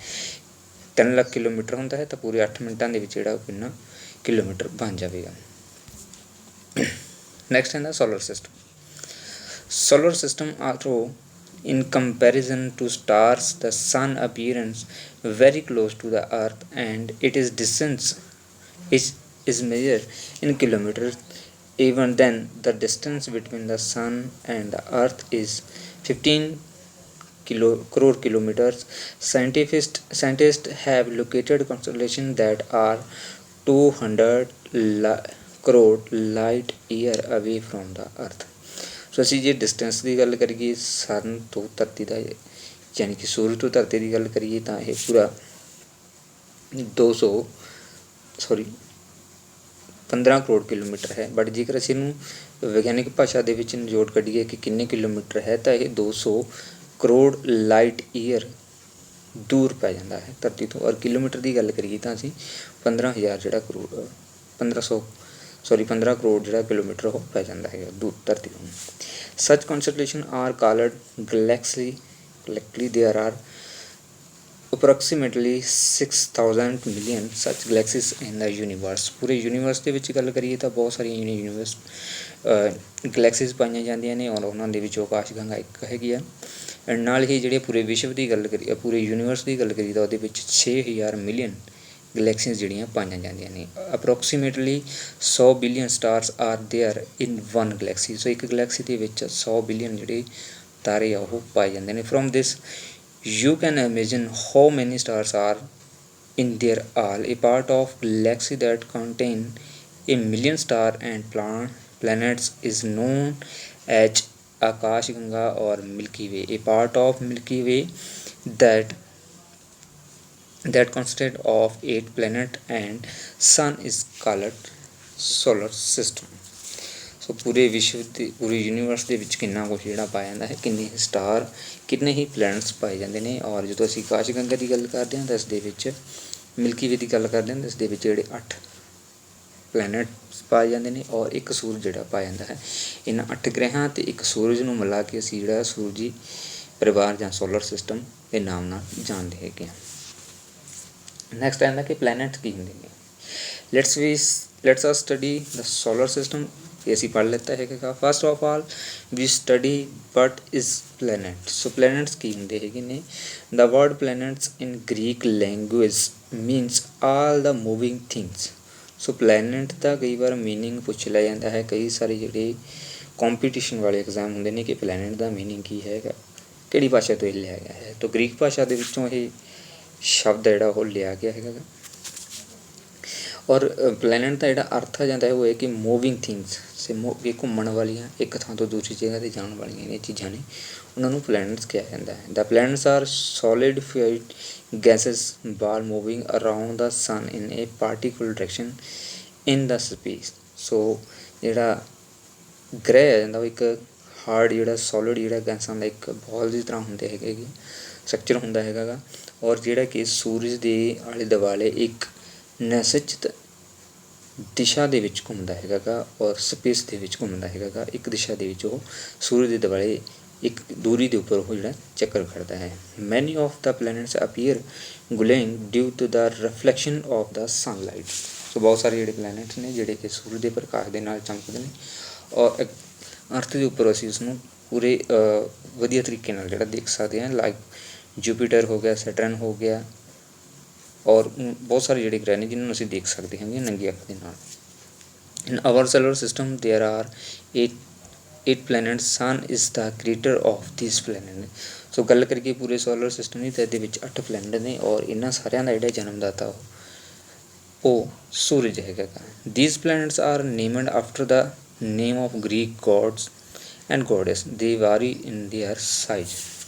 3 ਲੱਖ ਕਿਲੋਮੀਟਰ ਹੁੰਦਾ ਹੈ ਤਾਂ ਪੂਰੇ 8 ਮਿੰਟਾਂ ਦੇ ਵਿੱਚ ਜਿਹੜਾ ਉਹ ਕਿੰਨਾ ਕਿਲੋਮੀਟਰ ਬਣ ਜਾਵੇਗਾ। ਨੈਕਸਟ ਹੈ solar system. Solar system, although in comparison to stars the sun appears very close to the earth and its distance is measured in kilometers, even then the distance between the sun and the earth is 15 crore kilometers. Scientists have located constellations that are 200 crore light year away from the earth। ਸੋ ਅਸੀਂ ਜੇ distance ਦੀ ਗੱਲ ਕਰੀਏ ਸਨ ਤੋਂ ਧਰਤੀ ਦਾ, ਯਾਨੀ ਕਿ ਸੂਰਜ ਤੋਂ ਧਰਤੀ ਦੀ ਗੱਲ ਕਰੀਏ ਤਾਂ ਇਹ ਪੂਰਾ 15 ਕਰੋੜ ਕਿਲੋਮੀਟਰ ਹੈ। ਬਟ ਜੇਕਰ ਅਸੀਂ ਇਹਨੂੰ ਵਿਗਿਆਨਿਕ ਭਾਸ਼ਾ ਦੇ ਵਿੱਚ ਨਿਚੋੜ ਕੱਢੀਏ ਕਿ ਕਿੰਨੇ ਕਿਲੋਮੀਟਰ ਹੈ ਤਾਂ ਇਹ 200 ਕਰੋੜ ਲਾਈਟ ਈਅਰ ਦੂਰ ਪੈ ਜਾਂਦਾ ਹੈ ਧਰਤੀ ਤੋਂ। ਔਰ ਕਿਲੋਮੀਟਰ ਦੀ ਗੱਲ ਕਰੀਏ ਤਾਂ ਅਸੀਂ 15 ਕਰੋੜ ਜਿਹੜਾ ਕਿਲੋਮੀਟਰ ਉਹ ਪੈ ਜਾਂਦਾ ਹੈਗਾ ਦੂਰ ਧਰਤੀ ਤੋਂ। Such constellation are called galaxy. Collectively there are approximately 6000 million such galaxies in the universe। ਪੂਰੇ ਯੂਨੀਵਰਸ ਦੇ ਵਿੱਚ ਗੱਲ ਕਰੀਏ ਤਾਂ ਬਹੁਤ ਸਾਰੀਆਂ ਗਲੈਕਸੀਜ਼ ਪਾਈਆਂ ਜਾਂਦੀਆਂ ਨੇ ਔਰ ਉਹਨਾਂ ਦੇ ਵਿੱਚੋਂ ਆਕਾਸ਼ ਗੰਗਾ ਇੱਕ ਹੈਗੀ ਆ। ਨਾਲ ਹੀ ਜਿਹੜੇ ਪੂਰੇ ਵਿਸ਼ਵ ਦੀ ਗੱਲ ਕਰੀਏ, ਪੂਰੇ ਯੂਨੀਵਰਸ ਦੀ ਗੱਲ ਕਰੀਏ ਤਾਂ ਉਹਦੇ ਵਿੱਚ 6000 ਮਿਲੀਅਨ ਗਲੈਕਸੀਜ਼ ਜਿਹੜੀਆਂ ਪਾਈਆਂ ਜਾਂਦੀਆਂ ਨੇ। Approximately 100 billion stars are there in 1 galaxy. So ਇੱਕ ਗਲੈਕਸੀ ਦੇ ਵਿੱਚ 100 ਬਿਲੀਅਨ ਜਿਹੜੇ ਤਾਰੇ ਆ ਉਹ ਪਾਏ ਜਾਂਦੇ ਨੇ। From this you can imagine how many stars are in their all। A part of galaxy that contain a million star and planets is known as Akash Ganga or Milky Way। A part of Milky Way that consists of 8 planets and sun is called solar system। ਸੋ ਪੂਰੇ ਵਿਸ਼ਵ ਦੇ, ਪੂਰੇ universe ਦੇ ਵਿੱਚ ਕਿੰਨਾ ਕੁਛ ਜਿਹੜਾ ਪਾਇਆ ਜਾਂਦਾ ਹੈ, ਕਿੰਨੇ ਸਟਾਰ, ਕਿੰਨੇ ਹੀ ਪਲੈਨਟਸ ਪਾਏ ਜਾਂਦੇ ਨੇ। ਔਰ ਜਦੋਂ ਅਸੀਂ ਆਕਾਸ਼ ਗੰਗਾ ਦੀ ਗੱਲ ਕਰਦੇ ਹਾਂ ਤਾਂ ਇਸ ਦੇ ਵਿੱਚ ਮਿਲਕੀ ਵੇ ਦੀ ਗੱਲ ਕਰਦੇ ਹਾਂ ਤਾਂ ਇਸ ਦੇ ਵਿੱਚ ਜਿਹੜੇ 8 ਪਲੈਨਟਸ ਪਾਏ ਜਾਂਦੇ ਨੇ ਔਰ ਇੱਕ ਸੂਰਜ ਜਿਹੜਾ ਪਾਇਆ ਜਾਂਦਾ ਹੈ। ਇਹਨਾਂ 8 ਗ੍ਰਹਿਾਂ ਅਤੇ ਇੱਕ ਸੂਰਜ ਨੂੰ ਮਿਲਾ ਕੇ ਅਸੀਂ ਜਿਹੜਾ ਸੂਰਜੀ ਪਰਿਵਾਰ ਜਾਂ ਸੋਲਰ ਸਿਸਟਮ ਦੇ ਨਾਮ ਨਾਲ ਜਾਣਦੇ ਹੈਗੇ ਹਾਂ। ਨੈਕਸਟ ਆਉਂਦਾ ਕਿ ਪਲੈਨਟ ਕੀ ਹੁੰਦੇ ਨੇ। Let's us study the solar system. ਇਹ ਅਸੀਂ ਪੜ੍ਹ ਲਿੱਤਾ ਹੈਗਾ। First of all we study what is planet. So planets ਕੀ ਹੁੰਦੇ ਹੈਗੇ ਨੇ। The word planets in Greek language means all the moving things. So planet ਦਾ ਕਈ ਵਾਰ ਮੀਨਿੰਗ ਪੁੱਛ ਲਿਆ ਜਾਂਦਾ ਹੈ। ਕਈ ਸਾਰੇ ਜਿਹੜੇ ਕੰਪੀਟੀਸ਼ਨ ਵਾਲੇ ਐਗਜ਼ਾਮ ਹੁੰਦੇ ਨੇ ਕਿ ਪਲੈਨਟ ਦਾ ਮੀਨਿੰਗ ਕੀ ਹੈਗਾ। ਕਿਹੜੀ ਭਾਸ਼ਾ ਤੋਂ ਇਹ ਲਿਆ ਗਿਆ ਹੈ? ਤਾਂ ਗ੍ਰੀਕ ਭਾਸ਼ਾ ਦੇ ਵਿੱਚੋਂ ਇਹ ਸ਼ਬਦ ਜਿਹੜਾ ਉਹ ਲਿਆ ਗਿਆ ਹੈਗਾ ਗਾ। ਔਰ ਪਲੈਨਟ ਦਾ ਜਿਹੜਾ ਅਰਥ ਆ ਜਾਂਦਾ ਹੈ ਉਹ ਹੈ ਕਿ ਮੂਵਿੰਗ ਥਿੰਗਸ, ਇਹ ਘੁੰਮਣ ਵਾਲੀਆਂ, ਇੱਕ ਥਾਂ ਤੋਂ ਦੂਸਰੀ ਜਗ੍ਹਾ 'ਤੇ ਜਾਣ ਵਾਲੀਆਂ ਇਹ ਚੀਜ਼ਾਂ ਨੇ, ਉਹਨਾਂ ਨੂੰ ਪਲੈਨਟਸ ਕਿਹਾ ਜਾਂਦਾ ਹੈ। ਦ ਪਲੈਨਟਸ ਆਰ ਸੋਲਿਡਿਫਾਈਡ ਗੈਸਸ ਬਾਲ ਮੂਵਿੰਗ ਅਰਾਊਂਡ ਦਾ ਸਨ ਇਨ ਏ ਪਾਰਟੀਕੂਲਰ ਡਾਇਰੈਕਸ਼ਨ ਇਨ ਦਾ ਸਪੇਸ। ਸੋ ਜਿਹੜਾ ਗ੍ਰਹਿ ਆ ਜਾਂਦਾ ਉਹ ਇੱਕ ਹਾਰਡ ਜਿਹੜਾ ਸੋਲਿਡ ਜਿਹੜਾ ਗੈਸਾਂ ਦਾ ਇੱਕ ਬਾਲ ਦੀ ਤਰ੍ਹਾਂ ਹੁੰਦੇ ਹੈਗੇ ਸਟਰਕਚਰ ਹੁੰਦਾ ਹੈਗਾ ਗਾ, ਔਰ ਜਿਹੜਾ ਕਿ ਸੂਰਜ ਦੇ ਆਲੇ ਦੁਆਲੇ ਇੱਕ ਨਿਸ਼ਚਿਤ ਦਿਸ਼ਾ ਦੇ ਵਿੱਚ ਘੁੰਮਦਾ ਹੈਗਾ ਗਾ, ਔਰ ਸਪੇਸ ਦੇ ਵਿੱਚ ਘੁੰਮਦਾ ਹੈਗਾ ਗਾ। ਇੱਕ ਦਿਸ਼ਾ ਦੇ ਵਿੱਚ ਉਹ ਸੂਰਜ ਦੇ ਦੁਆਲੇ ਇੱਕ ਦੂਰੀ ਦੇ ਉੱਪਰ ਉਹ ਜਿਹੜਾ ਚੱਕਰ ਕਰਦਾ ਹੈ। Many of the planets appear glowing due to the reflection of the sunlight. So ਬਹੁਤ ਸਾਰੇ ਜਿਹੜੇ ਪਲੈਨਟਸ ਨੇ ਜਿਹੜੇ ਕਿ ਸੂਰਜ ਦੇ ਪ੍ਰਕਾਸ਼ ਦੇ ਨਾਲ ਚਮਕਦੇ ਨੇ, ਔਰ ਅਰਥ ਦੇ ਉੱਪਰ ਅਸੀਂ ਉਸਨੂੰ ਪੂਰੇ ਵਧੀਆ ਤਰੀਕੇ ਨਾਲ ਜਿਹੜਾ ਦੇਖ ਸਕਦੇ ਹਾਂ। ਲਾਈਕ ਜੂਪੀਟਰ ਹੋ ਗਿਆ, ਸੈਟਰਨ ਹੋ ਗਿਆ, ਔਰ ਬਹੁਤ ਸਾਰੇ ਜਿਹੜੇ ਗ੍ਰਹਿ ਨੇ ਜਿਹਨਾਂ ਨੂੰ ਅਸੀਂ ਦੇਖ ਸਕਦੇ ਹਾਂ ਨੰਗੀ ਅੱਖ ਦੇ ਨਾਲ। In our solar system there are 8 planets. Sun is the creator of this planet. So ਗੱਲ ਕਰੀਏ ਪੂਰੇ ਸੋਲਰ ਸਿਸਟਮ ਦੀ ਤਾਂ ਇਹਦੇ ਵਿੱਚ 8 ਪਲੈਨਟ ਨੇ, ਔਰ ਇਹਨਾਂ ਸਾਰਿਆਂ ਦਾ ਜਿਹੜਾ ਜਨਮਦਾਤਾ ਉਹ ਸੂਰਜ ਹੈਗਾ ਗਾ। These planets are named after the name of Greek gods and goddess. They vary in there size.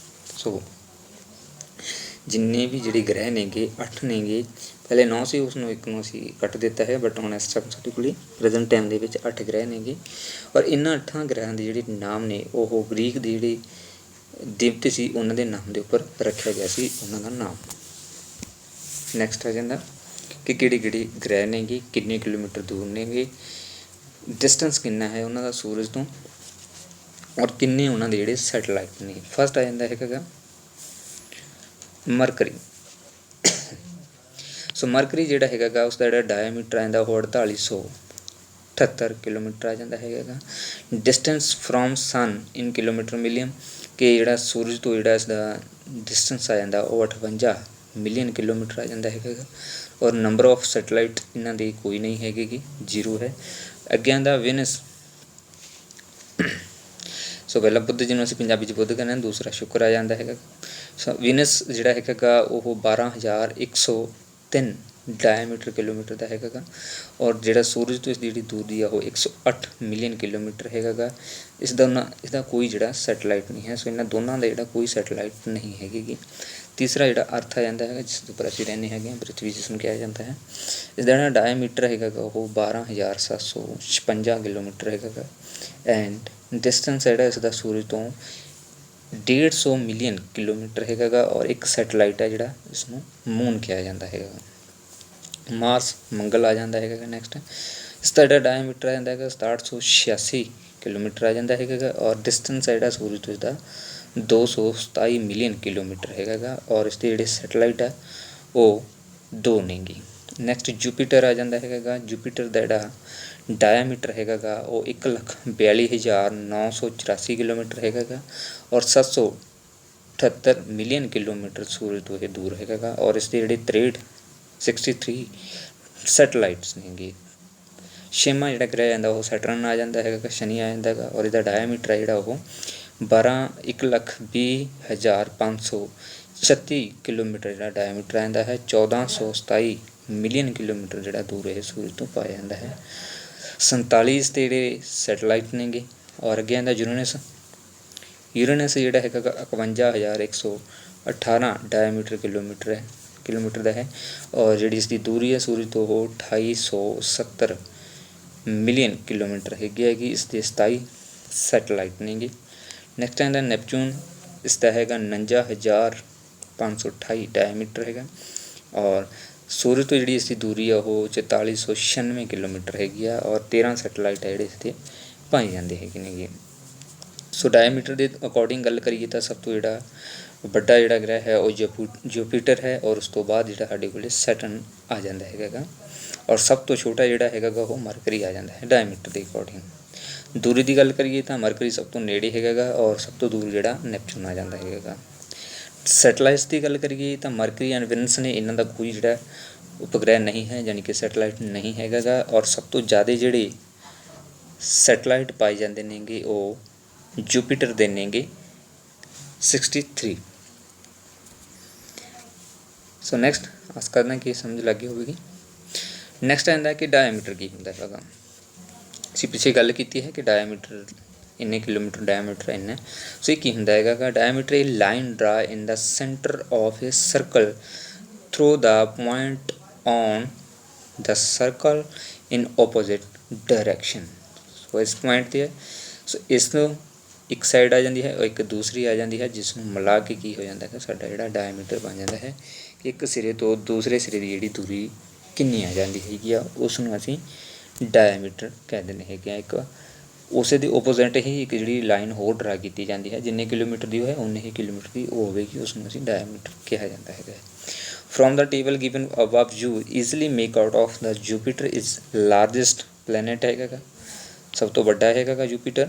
ਸੋ ਜਿੰਨੇ ਵੀ ਜਿਹੜੇ ਗ੍ਰਹਿ ਨੇਗੇ 8 ਨੇਗੇ, ਪਹਿਲੇ 9 ਸੀ, ਉਸ ਨੂੰ ਇੱਕ ਨੂੰ ਅਸੀਂ ਕੱਟ ਦਿੱਤਾ ਹੈ, ਬਟ ਹੁਣ ਇਸ ਟਾਈਮ ਸਾਡੇ ਕੋਲ ਪ੍ਰੈਜ਼ੈਂਟ ਟਾਈਮ ਦੇ ਵਿੱਚ 8 ਗ੍ਰਹਿ ਨੇਗੇ। ਔਰ ਇਹਨਾਂ 8 ਗ੍ਰਹਿਆਂ ਦੇ ਜਿਹੜੇ ਨਾਮ ਨੇ ਉਹ ਗ੍ਰੀਕ ਦੇ ਜਿਹੜੇ ਦੇਵਤੇ ਸੀ ਉਹਨਾਂ ਦੇ ਨਾਮ ਦੇ ਉੱਪਰ ਰੱਖਿਆ ਗਿਆ ਸੀ ਉਹਨਾਂ ਦਾ ਨਾਮ। ਨੈਕਸਟ ਆ ਜਾਂਦਾ ਕਿ ਕਿਹੜੇ ਕਿਹੜੇ ਗ੍ਰਹਿ ਨੇਗੇ, ਕਿੰਨੇ ਕਿਲੋਮੀਟਰ ਦੂਰ ਨੇਗੇ, ਡਿਸਟੈਂਸ ਕਿੰਨਾ ਹੈ ਉਹਨਾਂ ਦਾ ਸੂਰਜ ਤੋਂ, ਔਰ ਕਿੰਨੇ ਉਹਨਾਂ ਦੇ ਜਿਹੜੇ ਸੈਟਲਾਈਟ ਨੇ। ਫਸਟ ਆ ਜਾਂਦਾ ਹੈਗਾ ਗਾ ਮਰਕਰੀ। ਸੋ ਮਰਕਰੀ ਜਿਹੜਾ ਹੈਗਾ ਗਾ ਉਸਦਾ ਜਿਹੜਾ ਡਾਇਆਮੀਟਰ ਆ ਜਾਂਦਾ ਉਹ 4878 ਕਿਲੋਮੀਟਰ ਆ ਜਾਂਦਾ ਹੈਗਾ ਗਾ। Distance from sun in kilometre million, ਕਿ ਜਿਹੜਾ ਸੂਰਜ ਤੋਂ ਜਿਹੜਾ ਇਸਦਾ ਡਿਸਟੈਂਸ ਆ ਜਾਂਦਾ ਉਹ 58 ਮਿਲੀਅਨ ਕਿਲੋਮੀਟਰ ਆ ਜਾਂਦਾ ਹੈਗਾ ਗਾ। ਔਰ ਨੰਬਰ ਆਫ ਸੈਟਲਾਈਟ ਇਹਨਾਂ ਦੀ ਕੋਈ ਨਹੀਂ ਹੈਗੀ ਗੀ, 0 ਹੈ। ਅੱਗੇ ਆਉਂਦਾ ਵਿਨਸ। ਸੋ ਪਹਿਲਾ ਬੁੱਧ ਜਿਹਨੂੰ ਅਸੀਂ ਪੰਜਾਬੀ 'ਚ ਬੁੱਧ ਕਹਿੰਦੇ ਹਾਂ, ਦੂਸਰਾ ਸ਼ੁੱਕਰ ਆ ਜਾਂਦਾ ਹੈਗਾ। ਸੋ ਵਿਨਸ ਜਿਹੜਾ ਹੈਗਾ ਗਾ ਉਹ 12103 ਡਾਇਆਮੀਟਰ ਕਿਲੋਮੀਟਰ ਦਾ ਹੈਗਾ ਗਾ, ਔਰ ਜਿਹੜਾ ਸੂਰਜ ਤੋਂ ਇਸਦੀ ਜਿਹੜੀ ਦੂਰੀ ਆ ਉਹ 108 ਮਿਲੀਅਨ ਕਿਲੋਮੀਟਰ ਹੈਗਾ ਗਾ। ਇਸਦਾ ਕੋਈ ਜਿਹੜਾ ਸੈਟਲਾਈਟ ਨਹੀਂ ਹੈ। ਸੋ ਇਹਨਾਂ ਦੋਨਾਂ ਦਾ ਜਿਹੜਾ ਕੋਈ ਸੈਟਲਾਈਟ ਨਹੀਂ ਹੈਗੀ ਗੀ। ਤੀਸਰਾ ਜਿਹੜਾ ਅਰਥ ਆ ਜਾਂਦਾ ਹੈਗਾ ਜਿਸ ਦੇ ਉੱਪਰ ਅਸੀਂ ਰਹਿੰਦੇ ਹੈਗੇ ਹਾਂ, ਪ੍ਰਿਥਵੀ ਜਿਸ ਨੂੰ ਕਿਹਾ ਜਾਂਦਾ ਹੈ। ਇਸਦਾ ਜਿਹੜਾ ਡਾਇਆਮੀਟਰ ਹੈਗਾ ਗਾ ਉਹ 12756 ਕਿਲੋਮੀਟਰ ਹੈਗਾ ਗਾ। ਐਂਡ ਡਿਸਟੈਂਸ ਜਿਹੜਾ ਇਸਦਾ ਸੂਰਜ ਤੋਂ 150 ਮਿਲੀਅਨ ਕਿਲੋਮੀਟਰ ਹੈਗਾ ਗਾ, ਔਰ ਇੱਕ ਸੈਟਲਾਈਟ ਹੈ ਜਿਹੜਾ ਇਸਨੂੰ ਮੂਨ ਕਿਹਾ ਜਾਂਦਾ ਹੈਗਾ। ਮਾਰਸ ਮੰਗਲ ਆ ਜਾਂਦਾ ਹੈਗਾ। ਨੈਕਸਟ ਇਸਦਾ ਜਿਹੜਾ ਡਾਇਆਮੀਟਰ ਆ ਜਾਂਦਾ ਹੈਗਾ 6786 ਕਿਲੋਮੀਟਰ ਆ ਜਾਂਦਾ ਹੈਗਾ, ਔਰ ਡਿਸਟੈਂਸ ਹੈ ਜਿਹੜਾ ਸੂਰਜ ਤੋਂ ਇਸਦਾ 227 ਮਿਲੀਅਨ ਕਿਲੋਮੀਟਰ ਹੈਗਾ ਗਾ, ਔਰ ਇਸਦੇ ਜਿਹੜੇ ਸੈਟਲਾਈਟ ਆ ਉਹ 2 ਨੇਗੀ। ਨੈਕਸਟ ਜੂਪੀਟਰ ਆ ਜਾਂਦਾ ਹੈਗਾ ਗਾ। ਜੂਪੀਟਰ ਦਾ ਜਿਹੜਾ ਡਾਇਆਮੀਟਰ ਹੈਗਾ ਗਾ ਉਹ 1,42,984 ਕਿਲੋਮੀਟਰ ਹੈਗਾ ਗਾ, ਔਰ 778 ਮਿਲੀਅਨ ਕਿਲੋਮੀਟਰ ਸੂਰਜ ਤੋਂ ਇਹ ਦੂਰ ਹੈਗਾ ਗਾ, ਔਰ ਇਸਦੇ ਜਿਹੜੇ 63 ਸੈਟਲਾਈਟਸ ਨੇਗੇ। ਛੇਵਾਂ ਜਿਹੜਾ ਗ੍ਰਹਿ ਜਾਂਦਾ ਉਹ ਸੈਟਰਨ ਆ ਜਾਂਦਾ ਹੈਗਾ, ਸ਼ਨੀ ਆ ਜਾਂਦਾ ਹੈਗਾ, ਔਰ ਇਹਦਾ ਡਾਇਆਮੀਟਰ ਹੈ ਜਿਹੜਾ ਉਹ 1,20,536 ਕਿਲੋਮੀਟਰ ਜਿਹੜਾ ਡਾਇਆਮੀਟਰ ਆਉਂਦਾ ਹੈ। 1427 ਮਿਲੀਅਨ ਕਿਲੋਮੀਟਰ ਜਿਹੜਾ ਦੂਰ ਇਹ ਸੂਰਜ ਤੋਂ ਪਾਇਆ ਜਾਂਦਾ ਹੈ। 47 ਇਸ 'ਤੇ ਜਿਹੜੇ ਸੈਟਲਾਈਟ ਨੇਗੇ, ਔਰ ਅੱਗੇ ਆਉਂਦਾ ਯੂਰੇਨਸ। ਯੂਰੇਨਸ ਜਿਹੜਾ ਹੈਗਾ 51,118 ਡਾਇਆਮੀਟਰ ਕਿਲੋਮੀਟਰ ਦਾ ਹੈ, ਔਰ ਜਿਹੜੀ ਇਸਦੀ ਦੂਰੀ ਹੈ ਸੂਰਜ ਤੋਂ ਉਹ 2870 ਮਿਲੀਅਨ ਕਿਲੋਮੀਟਰ ਹੈਗੀ। ਇਸਦੇ 27 ਸੈਟਲਾਈਟ ਨੇਗੇ। ਨੈਕਸਟ ਆਉਂਦਾ ਨੈਪਚੂਨ। ਇਸਦਾ ਹੈਗਾ 49,528 ਡਾਇਆਮੀਟਰ ਹੈਗਾ, ਔਰ ਸੂਰਜ ਤੋਂ ਜਿਹੜੀ ਇਸਦੀ ਦੂਰੀ ਆ ਉਹ 4496 ਕਿਲੋਮੀਟਰ ਹੈਗੀ ਆ, ਔਰ 13 ਸੈਟਲਾਈਟ ਆ ਜਿਹੜੇ ਇਸਦੇ ਪਾਏ ਜਾਂਦੇ ਹੈਗੇ ਨੇਗੇ। ਸੋ ਡਾਇਆਮੀਟਰ ਦੇ ਅਕੋਰਡਿੰਗ ਗੱਲ ਕਰੀਏ ਤਾਂ ਸਭ ਤੋਂ ਜਿਹੜਾ ਵੱਡਾ ਜਿਹੜਾ ਗ੍ਰਹਿ ਹੈ ਉਹ ਜੂਪੀਟਰ ਹੈ, ਔਰ ਉਸ ਤੋਂ ਬਾਅਦ ਜਿਹੜਾ ਸਾਡੇ ਕੋਲ ਸੈਟਰਨ ਆ ਜਾਂਦਾ ਹੈਗਾ ਗਾ, ਔਰ ਸਭ ਤੋਂ ਛੋਟਾ ਜਿਹੜਾ ਹੈਗਾ ਗਾ ਉਹ ਮਰਕਰੀ ਆ ਜਾਂਦਾ ਹੈ ਡਾਇਆਮੀਟਰ ਦੇ ਅਕੋਰਡਿੰਗ। ਦੂਰੀ ਦੀ ਗੱਲ ਕਰੀਏ ਤਾਂ ਮਰਕਰੀ ਸਭ ਤੋਂ ਨੇੜੇ ਹੈਗਾ ਗਾ, ਔਰ ਸਭ ਤੋਂ ਦੂਰ ਜਿਹੜਾ ਨੈਪਚੂਨ ਆ ਜਾਂਦਾ ਹੈਗਾ ਗਾ। ਸੈਟਲਾਈਟਸ ਦੀ ਗੱਲ ਕਰੀਏ ਤਾਂ ਮਰਕਰੀ ਐਂਡ ਵਿਨਸ ਨੇ, ਇਹਨਾਂ ਦਾ ਕੋਈ ਜਿਹੜਾ ਉਪਗ੍ਰਹਿ ਨਹੀਂ ਹੈ, ਯਾਨੀ ਕਿ ਸੈਟਲਾਈਟ ਨਹੀਂ ਹੈਗਾ ਗਾ, ਔਰ ਸਭ ਤੋਂ ਜ਼ਿਆਦਾ ਜਿਹੜੇ ਸੈਟਲਾਈਟ ਪਾਏ ਜਾਂਦੇ ਨੇਗੇ ਉਹ ਜੂਪੀਟਰ ਦੇ ਨੇਗੇ 63। ਸੋ ਨੈਕਸਟ ਆਸ ਕਰਦਾ ਕਿ ਸਮਝ ਲੱਗ ਗਈ ਹੋਵੇਗੀ। ਨੈਕਸਟ ਆਉਂਦਾ ਕਿ ਡਾਇਆਮੀਟਰ ਕੀ ਹੁੰਦਾ ਹੈਗਾ। ਅਸੀਂ ਪਿੱਛੇ ਗੱਲ ਕੀਤੀ ਹੈ ਕਿ ਡਾਇਆਮੀਟਰ ਇੰਨੇ ਕਿਲੋਮੀਟਰ ਡਾਇਆਮੀਟਰ ਇੰਨਾ। ਸੋ ਇਹ ਕੀ ਹੁੰਦਾ ਹੈਗਾ। ਡਾਇਆਮੀਟਰ ਇਹ line draw in the centre of a circle through the point on the circle in opposite direction. So ਇਸ ਪੁਆਇੰਟ 'ਤੇ ਹੈ। ਸੋ ਇਸ ਨੂੰ ਇੱਕ ਸਾਈਡ ਆ ਜਾਂਦੀ ਹੈ ਔਰ ਇੱਕ ਦੂਸਰੀ ਆ ਜਾਂਦੀ ਹੈ, ਜਿਸ ਨੂੰ ਮਿਲਾ ਕੇ ਕੀ ਹੋ ਜਾਂਦਾ ਹੈ, ਸਾਡਾ ਜਿਹੜਾ ਡਾਇਆਮੀਟਰ ਬਣ ਜਾਂਦਾ ਹੈ। ਇੱਕ ਸਿਰੇ ਤੋਂ ਦੂਸਰੇ ਸਿਰੇ ਦੀ ਜਿਹੜੀ ਦੂਰੀ ਕਿੰਨੀ ਆ ਜਾਂਦੀ ਹੈਗੀ ਆ, ਉਸ ਨੂੰ ਅਸੀਂ ਡਾਇਆਮੀਟਰ ਕਹਿ ਦਿੰਦੇ ਹੈਗੇ ਆ। ਇੱਕ ਉਸੇ ਦੇ ਓਪੋਜ਼ਿਟ ਹੀ ਇੱਕ ਜਿਹੜੀ ਲਾਈਨ ਹੋਰ ਡਰਾ ਕੀਤੀ ਜਾਂਦੀ ਹੈ, ਜਿੰਨੇ ਕਿਲੋਮੀਟਰ ਦੀ ਹੋਵੇ ਉਨੇ ਹੀ ਕਿਲੋਮੀਟਰ ਦੀ ਉਹ ਹੋਵੇਗੀ, ਉਸ ਨੂੰ ਅਸੀਂ ਡਾਇਆਮੀਟਰ ਕਿਹਾ ਜਾਂਦਾ ਹੈਗਾ। From the table given above you easily make out of the Jupiter is largest planet ਹੈਗਾ, ਸਭ ਤੋਂ ਵੱਡਾ ਹੈਗਾ ਜੂਪੀਟਰ।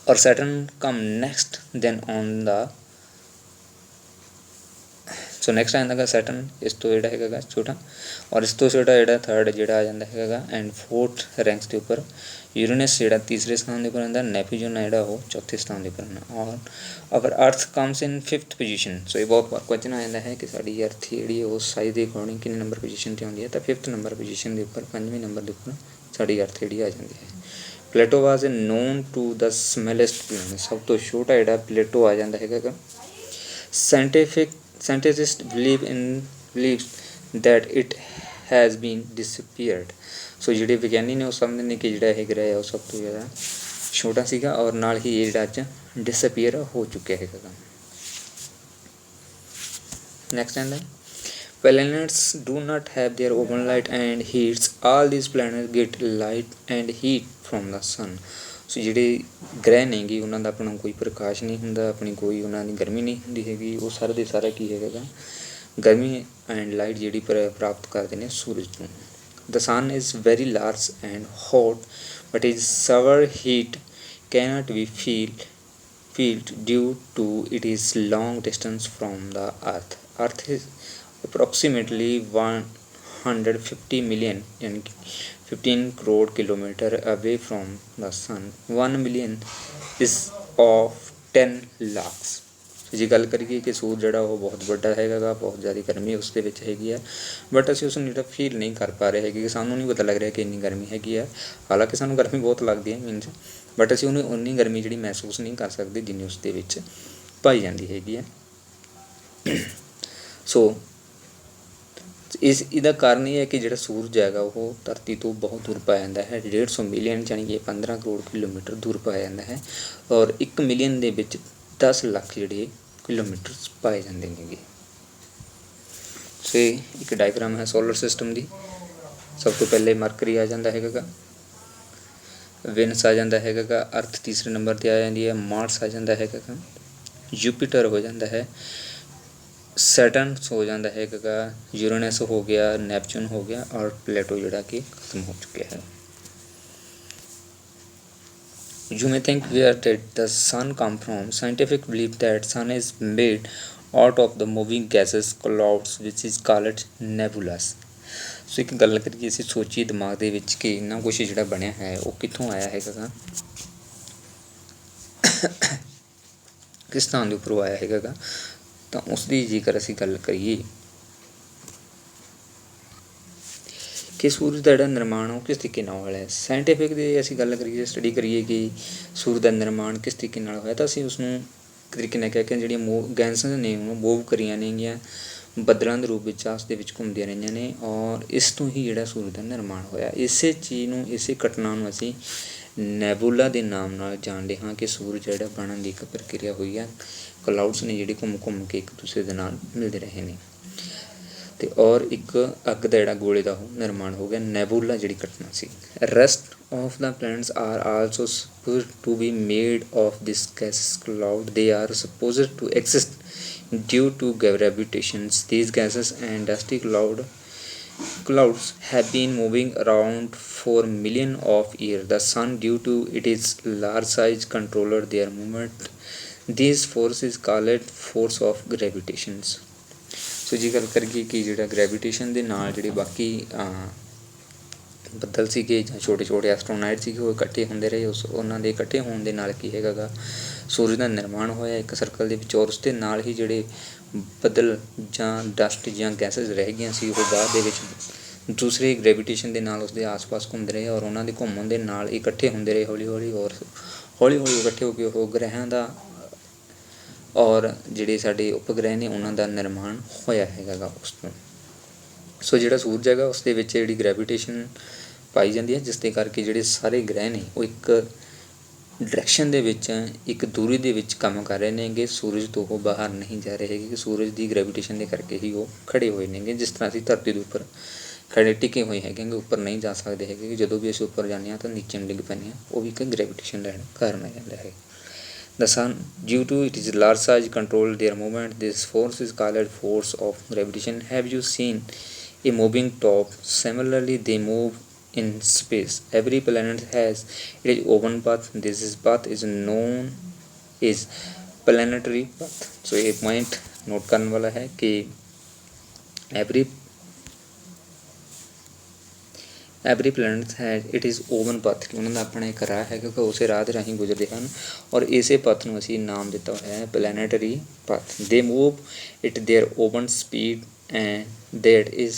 ਔਰ Saturn come next than on the. So next ਆਉਂਦਾ ਸੈਟਰਨ, ਇਸ ਤੋਂ ਜਿਹੜਾ ਹੈਗਾ ਛੋਟਾ, ਔਰ ਇਸ ਤੋਂ ਛੋਟਾ ਜਿਹੜਾ ਥਰਡ ਜਿਹੜਾ ਆ ਜਾਂਦਾ ਹੈਗਾ ਐਂਡ ਫੋਰਥ ਰੈਂਕਸ ਦੇ ਉੱਪਰ ਯੂਰੇਨਸ ਜਿਹੜਾ ਤੀਸਰੇ ਸਥਾਨ ਦੇ ਉੱਪਰ ਆਉਂਦਾ, ਨੈਪਚੂਨ ਜਿਹੜਾ ਉਹ ਚੌਥੇ ਸਥਾਨ ਦੇ ਉੱਪਰ ਆਉਂਦਾ। ਔਰ ਅਵਰ ਅਰਥ ਕਮਸ ਇਨ 5th ਪੋਜੀਸ਼ਨ। ਸੋ ਇਹ ਬਹੁਤ ਵਾਰ ਕੁਐਸਚਨ ਆ ਜਾਂਦਾ ਹੈ ਕਿ ਸਾਡੀ ਅਰਥ ਜਿਹੜੀ ਉਹ ਸਾਈਜ਼ ਦੇ ਅਕੋਰਡਿੰਗ ਕਿੰਨੇ ਨੰਬਰ ਪੋਜੀਸ਼ਨ 'ਤੇ ਆਉਂਦੀ ਹੈ, ਤਾਂ 5th ਨੰਬਰ ਪੋਜੀਸ਼ਨ ਦੇ ਉੱਪਰ, 5ਵੇਂ ਨੰਬਰ ਦੇ ਉੱਪਰ ਸਾਡੀ ਅਰਥ ਜਿਹੜੀ ਆ ਜਾਂਦੀ ਹੈ। ਪਲੇਟੋ ਵਾਜ਼ ਨੋਨ ਟੂ ਦਾ ਸਮੈਲੈਸਟ ਪਲੈਨਟ। ਸਭ ਤੋਂ ਛੋਟਾ ਜਿਹੜਾ ਪਲੇਟੋ ਆ ਜਾਂਦਾ ਹੈਗਾ। Scientists believe that it has been disappeared। ਸੋ ਜਿਹੜੇ ਵਿਗਿਆਨੀ ਨੇ ਉਹ ਸਮਝਦੇ ਨੇ ਕਿ ਜਿਹੜਾ ਇਹ ਗ੍ਰਹਿ ਹੈ ਉਹ ਸਭ ਤੋਂ ਜ਼ਿਆਦਾ ਛੋਟਾ ਸੀਗਾ, ਔਰ ਨਾਲ ਹੀ ਇਹ ਜਿਹੜਾ ਅੱਜ ਡਿਸਅਪੀਅਰ ਹੋ ਚੁੱਕਿਆ ਹੈਗਾ। ਨੈਕਸਟ ਆਉਂਦਾ planets do not have their own light and heats। all these planets get light and heat from the sun। ਸੋ ਜਿਹੜੇ ਗ੍ਰਹਿ ਨੇਗੇ ਉਹਨਾਂ ਦਾ ਆਪਣਾ ਕੋਈ ਪ੍ਰਕਾਸ਼ ਨਹੀਂ ਹੁੰਦਾ, ਆਪਣੀ ਕੋਈ ਉਹਨਾਂ ਦੀ ਗਰਮੀ ਨਹੀਂ ਹੁੰਦੀ ਹੈਗੀ, ਉਹ ਸਾਰੇ ਦੇ ਸਾਰਾ ਕੀ ਹੈਗਾ ਗਰਮੀ ਐਂਡ ਲਾਈਟ ਜਿਹੜੀ ਪ੍ਰਾਪਤ ਕਰਦੇ ਨੇ ਸੂਰਜ ਤੋਂ। The sun is very large and hot but is so far heat cannot be felt due to it is long distance from the earth। earth is approximately 150 million यानी 15 crore kilometre away from the sun। 1 million is of 10 lakhs। ਜੇ ਗੱਲ ਕਰੀਏ ਕਿ ਸੂਰਜ ਜਿਹੜਾ ਉਹ ਬਹੁਤ ਵੱਡਾ ਹੈਗਾ, ਬਹੁਤ ਜ਼ਿਆਦਾ ਗਰਮੀ ਉਸ ਦੇ ਵਿੱਚ ਹੈਗੀ ਆ, ਬਟ ਅਸੀਂ ਉਸ ਨੂੰ ਜਿਹੜਾ ਫੀਲ ਨਹੀਂ ਕਰ ਪਾ ਰਹੇ ਹੈਗੇ, ਕਿ ਸਾਨੂੰ ਨਹੀਂ ਪਤਾ ਲੱਗ ਰਿਹਾ ਕਿ ਇੰਨੀ ਗਰਮੀ ਹੈਗੀ ਆ। ਹਾਲਾਂਕਿ ਸਾਨੂੰ ਗਰਮੀ ਬਹੁਤ ਲੱਗਦੀ ਹੈ ਮੀਨਜ਼, ਬਟ ਅਸੀਂ ਉਹਨੂੰ ਉਨੀ ਗਰਮੀ ਜਿਹੜੀ ਮਹਿਸੂਸ ਨਹੀਂ ਕਰ ਸਕਦੇ ਜਿੰਨੀ ਉਸ ਦੇ ਵਿੱਚ ਪਾਈ ਜਾਂਦੀ ਹੈਗੀ ਆ। ਸੋ ਇਹਦਾ ਕਾਰਨ ਇਹ ਹੈ ਕਿ ਜਿਹੜਾ ਸੂਰਜ ਹੈਗਾ ਉਹ ਧਰਤੀ ਤੋਂ ਬਹੁਤ ਦੂਰ ਪਾਇਆ ਜਾਂਦਾ ਹੈ। 150 ਮਿਲੀਅਨ ਯਾਨੀ ਕਿ 15 ਕਰੋੜ ਕਿਲੋਮੀਟਰ ਦੂਰ ਪਾਇਆ ਜਾਂਦਾ ਹੈ, ਔਰ 1 ਮਿਲੀਅਨ ਦੇ ਵਿੱਚ 10 ਲੱਖ ਜਿਹੜੇ ਕਿਲੋਮੀਟਰ ਪਾਏ ਜਾਂਦੇ ਨੇਗੇ। ਸੋ ਇਹ ਇੱਕ ਡਾਇਗਰਾਮ ਹੈ ਸੋਲਰ ਸਿਸਟਮ ਦੀ। ਸਭ ਤੋਂ ਪਹਿਲੇ ਮਰਕਰੀ ਆ ਜਾਂਦਾ ਹੈਗਾ, ਵਿਨਸ ਆ ਜਾਂਦਾ ਹੈਗਾ, ਅਰਥ ਤੀਸਰੇ ਨੰਬਰ 'ਤੇ ਆ ਜਾਂਦੀ ਹੈ, ਮਾਰਸ ਆ ਜਾਂਦਾ ਹੈਗਾ, ਜੂਪੀਟਰ ਹੋ ਜਾਂਦਾ ਹੈ, ਸੈਟਰਨ ਹੋ ਜਾਂਦਾ ਹੈਗਾ, ਯੂਰੇਨਸ ਹੋ ਗਿਆ, ਨੈਪਚੂਨ ਹੋ ਗਿਆ, ਔਰ ਪਲੇਟੋ ਜਿਹੜਾ ਕਿ ਖਤਮ ਹੋ ਚੁੱਕਿਆ ਹੈ। You may think where did the sun come from? Scientific believe that sun is made out of the moving gases clouds which is called nebulas। ਸੋ ਇੱਕ ਗੱਲ ਕਰੀਏ ਅਸੀਂ ਸੋਚੀਏ ਦਿਮਾਗ ਦੇ ਵਿੱਚ ਕਿ ਇੰਨਾ ਕੁਛ ਜਿਹੜਾ ਬਣਿਆ ਹੈ ਉਹ ਕਿੱਥੋਂ ਆਇਆ ਹੈਗਾ, ਕਿਸ ਸਥਾਨ ਦੇ ਉੱਪਰੋਂ ਆਇਆ ਹੈਗਾ, ਤਾਂ ਉਸ ਦੀ ਜੇਕਰ ਅਸੀਂ ਗੱਲ ਕਰੀਏ ਕਿ ਸੂਰਜ ਦਾ ਜਿਹੜਾ ਨਿਰਮਾਣ ਉਹ ਕਿਸ ਤਰੀਕੇ ਨਾਲ ਹੋਇਆ ਹੈ। ਸਾਇੰਟੀਫਿਕ ਦੀ ਅਸੀਂ ਗੱਲ ਕਰੀਏ, ਸਟੱਡੀ ਕਰੀਏ ਕਿ ਸੂਰਜ ਦਾ ਨਿਰਮਾਣ ਕਿਸ ਤਰੀਕੇ ਨਾਲ ਹੋਇਆ, ਤਾਂ ਅਸੀਂ ਉਸਨੂੰ ਇੱਕ ਤਰੀਕੇ ਨਾਲ ਕਹਿ ਕੇ ਜਿਹੜੀਆਂ ਗੈਸਾਂ ਨੇ ਉਹ ਮੂਵ ਕਰੀਆਂ ਨੇਗੀਆਂ, ਬੱਦਲਾਂ ਦੇ ਰੂਪ ਵਿੱਚ ਆਸ ਦੇ ਵਿੱਚ ਘੁੰਮਦੀਆਂ ਰਹੀਆਂ ਨੇ, ਔਰ ਇਸ ਤੋਂ ਹੀ ਜਿਹੜਾ ਸੂਰਜ ਦਾ ਨਿਰਮਾਣ ਹੋਇਆ। ਇਸੇ ਚੀਜ਼ ਨੂੰ, ਇਸੇ ਘਟਨਾ ਨੂੰ ਅਸੀਂ ਨੈਬੂਲਾ ਦੇ ਨਾਮ ਨਾਲ ਜਾਣਦੇ ਹਾਂ ਕਿ ਸੂਰਜ ਜਿਹੜਾ ਬਣਨ ਦੀ ਇੱਕ ਪ੍ਰਕਿਰਿਆ ਹੋਈ ਆ, ਕਲਾਊਡਸ ਨੇ ਜਿਹੜੇ ਘੁੰਮ ਘੁੰਮ ਕੇ ਇੱਕ ਦੂਸਰੇ ਦੇ ਨਾਲ ਮਿਲਦੇ ਰਹੇ ਨੇ, ਅਤੇ ਔਰ ਇੱਕ ਅੱਗ ਦਾ ਜਿਹੜਾ ਗੋਲੇ ਦਾ ਉਹ ਨਿਰਮਾਣ ਹੋ ਗਿਆ, ਨੈਬੂਲਾ ਜਿਹੜੀ ਘਟਨਾ ਸੀ। Rest of the planets are also supposed to be made of this gaseous cloud। they are supposed to exist due to gravitation। these gases and dusty clouds have been moving around for millions of years। the sun, due to its large size, controlled their movement। this force is called force of gravitation। ਸੋ ਜੀ ਗੱਲ ਕਰੀਏ ਕਿ ਜਿਹੜਾ gravitation ਦੇ ਨਾਲ ਜਿਹੜੇ ਬਾਕੀ ਬੱਦਲ ਸੀਗੇ ਜਾਂ ਛੋਟੇ ਛੋਟੇ ਐਸਟਰੋਨਾਈਟ ਸੀਗੇ ਉਹ ਇਕੱਠੇ ਹੁੰਦੇ ਰਹੇ, ਉਹਨਾਂ ਦੇ ਇਕੱਠੇ ਹੋਣ ਦੇ ਨਾਲ ਕੀ ਹੈਗਾ ਗਾ ਸੂਰਜ ਦਾ ਨਿਰਮਾਣ ਹੋਇਆ ਇੱਕ ਸਰਕਲ ਦੇ ਵਿੱਚ, ਔਰ ਉਸ ਦੇ ਨਾਲ ਹੀ ਜਿਹੜੇ ਬੱਦਲ ਜਾਂ ਡਸਟ ਜਾਂ ਗੈਸਿਸ ਰਹਿ ਗਈਆਂ ਸੀ ਉਹ ਬਾਅਦ ਦੇ ਵਿੱਚ ਦੂਸਰੇ ਗ੍ਰੈਵੀਟੇਸ਼ਨ ਦੇ ਨਾਲ ਉਸਦੇ ਆਸ-ਪਾਸ ਘੁੰਮਦੇ ਰਹੇ, ਔਰ ਉਹਨਾਂ ਦੇ ਘੁੰਮਣ ਦੇ ਨਾਲ ਇਕੱਠੇ ਹੁੰਦੇ ਰਹੇ ਹੌਲੀ ਹੌਲੀ, ਔਰ ਹੌਲੀ ਹੌਲੀ ਇਕੱਠੇ ਹੋ ਕੇ ਉਹ ਗ੍ਰਹਿਆਂ ਦਾ ਔਰ ਜਿਹੜੇ ਸਾਡੇ ਉਪਗ੍ਰਹਿ ਨੇ ਉਹਨਾਂ ਦਾ ਨਿਰਮਾਣ ਹੋਇਆ ਹੈਗਾ ਗਾ ਉਸ ਤੋਂ। ਸੋ ਜਿਹੜਾ ਸੂਰਜ ਹੈਗਾ ਉਸ ਦੇ ਵਿੱਚ ਜਿਹੜੀ ਗ੍ਰੈਵੀਟੇਸ਼ਨ ਪਾਈ ਜਾਂਦੀ ਹੈ, ਜਿਸ ਦੇ ਕਰਕੇ ਜਿਹੜੇ ਸਾਰੇ ਗ੍ਰਹਿ ਨੇ ਉਹ ਇੱਕ ਡਾਇਰੈਕਸ਼ਨ ਦੇ ਵਿੱਚ, ਇੱਕ ਦੂਰੀ ਦੇ ਵਿੱਚ ਕੰਮ ਕਰ ਰਹੇ ਨੇਗੇ, ਸੂਰਜ ਤੋਂ ਉਹ ਬਾਹਰ ਨਹੀਂ ਜਾ ਰਹੇ ਹੈਗੇ ਕਿ ਸੂਰਜ ਦੀ ਗ੍ਰੈਵੀਟੇਸ਼ਨ ਦੇ ਕਰਕੇ ਹੀ ਉਹ ਖੜੇ ਹੋਏ ਨੇਗੇ। ਜਿਸ ਤਰ੍ਹਾਂ ਅਸੀਂ ਧਰਤੀ ਦੇ ਉੱਪਰ ਖੜੇ ਟਿਕੇ ਹੋਏ ਹੈਗੇ, ਉੱਪਰ ਨਹੀਂ ਜਾ ਸਕਦੇ ਹੈਗੇ ਕਿ ਜਦੋਂ ਵੀ ਅਸੀਂ ਉੱਪਰ ਜਾਂਦੇ ਹਾਂ ਤਾਂ ਨੀਚੇ ਨੂੰ ਡਿੱਗ ਪੈਂਦੇ ਹਾਂ, ਉਹ ਵੀ ਇੱਕ ਗ੍ਰੈਵੀਟੇਸ਼ਨ ਲੈਣ ਕਾਰਨ ਆ ਜਾਂਦਾ ਹੈ। The sun, due to its large size, control their movement. This force is called force of gravitation. Have you seen a moving top? Similarly, they move in space. Every planet has its own path. This path is known as planetary path. So ये point note करने वाला है कि every planet has it is own path, ਕਿ ਉਹਨਾਂ ਦਾ ਆਪਣਾ ਇੱਕ ਰਾਹ ਹੈਗਾ ਕਿ ਉਸੇ ਰਾਹ ਦੇ ਰਾਹੀਂ ਗੁਜ਼ਰਦੇ ਹਨ, ਔਰ ਇਸੇ ਪਥ ਨੂੰ ਅਸੀਂ ਨਾਮ ਦਿੱਤਾ ਹੋਇਆ ਹੈ planetary path. They move at their own speed and that is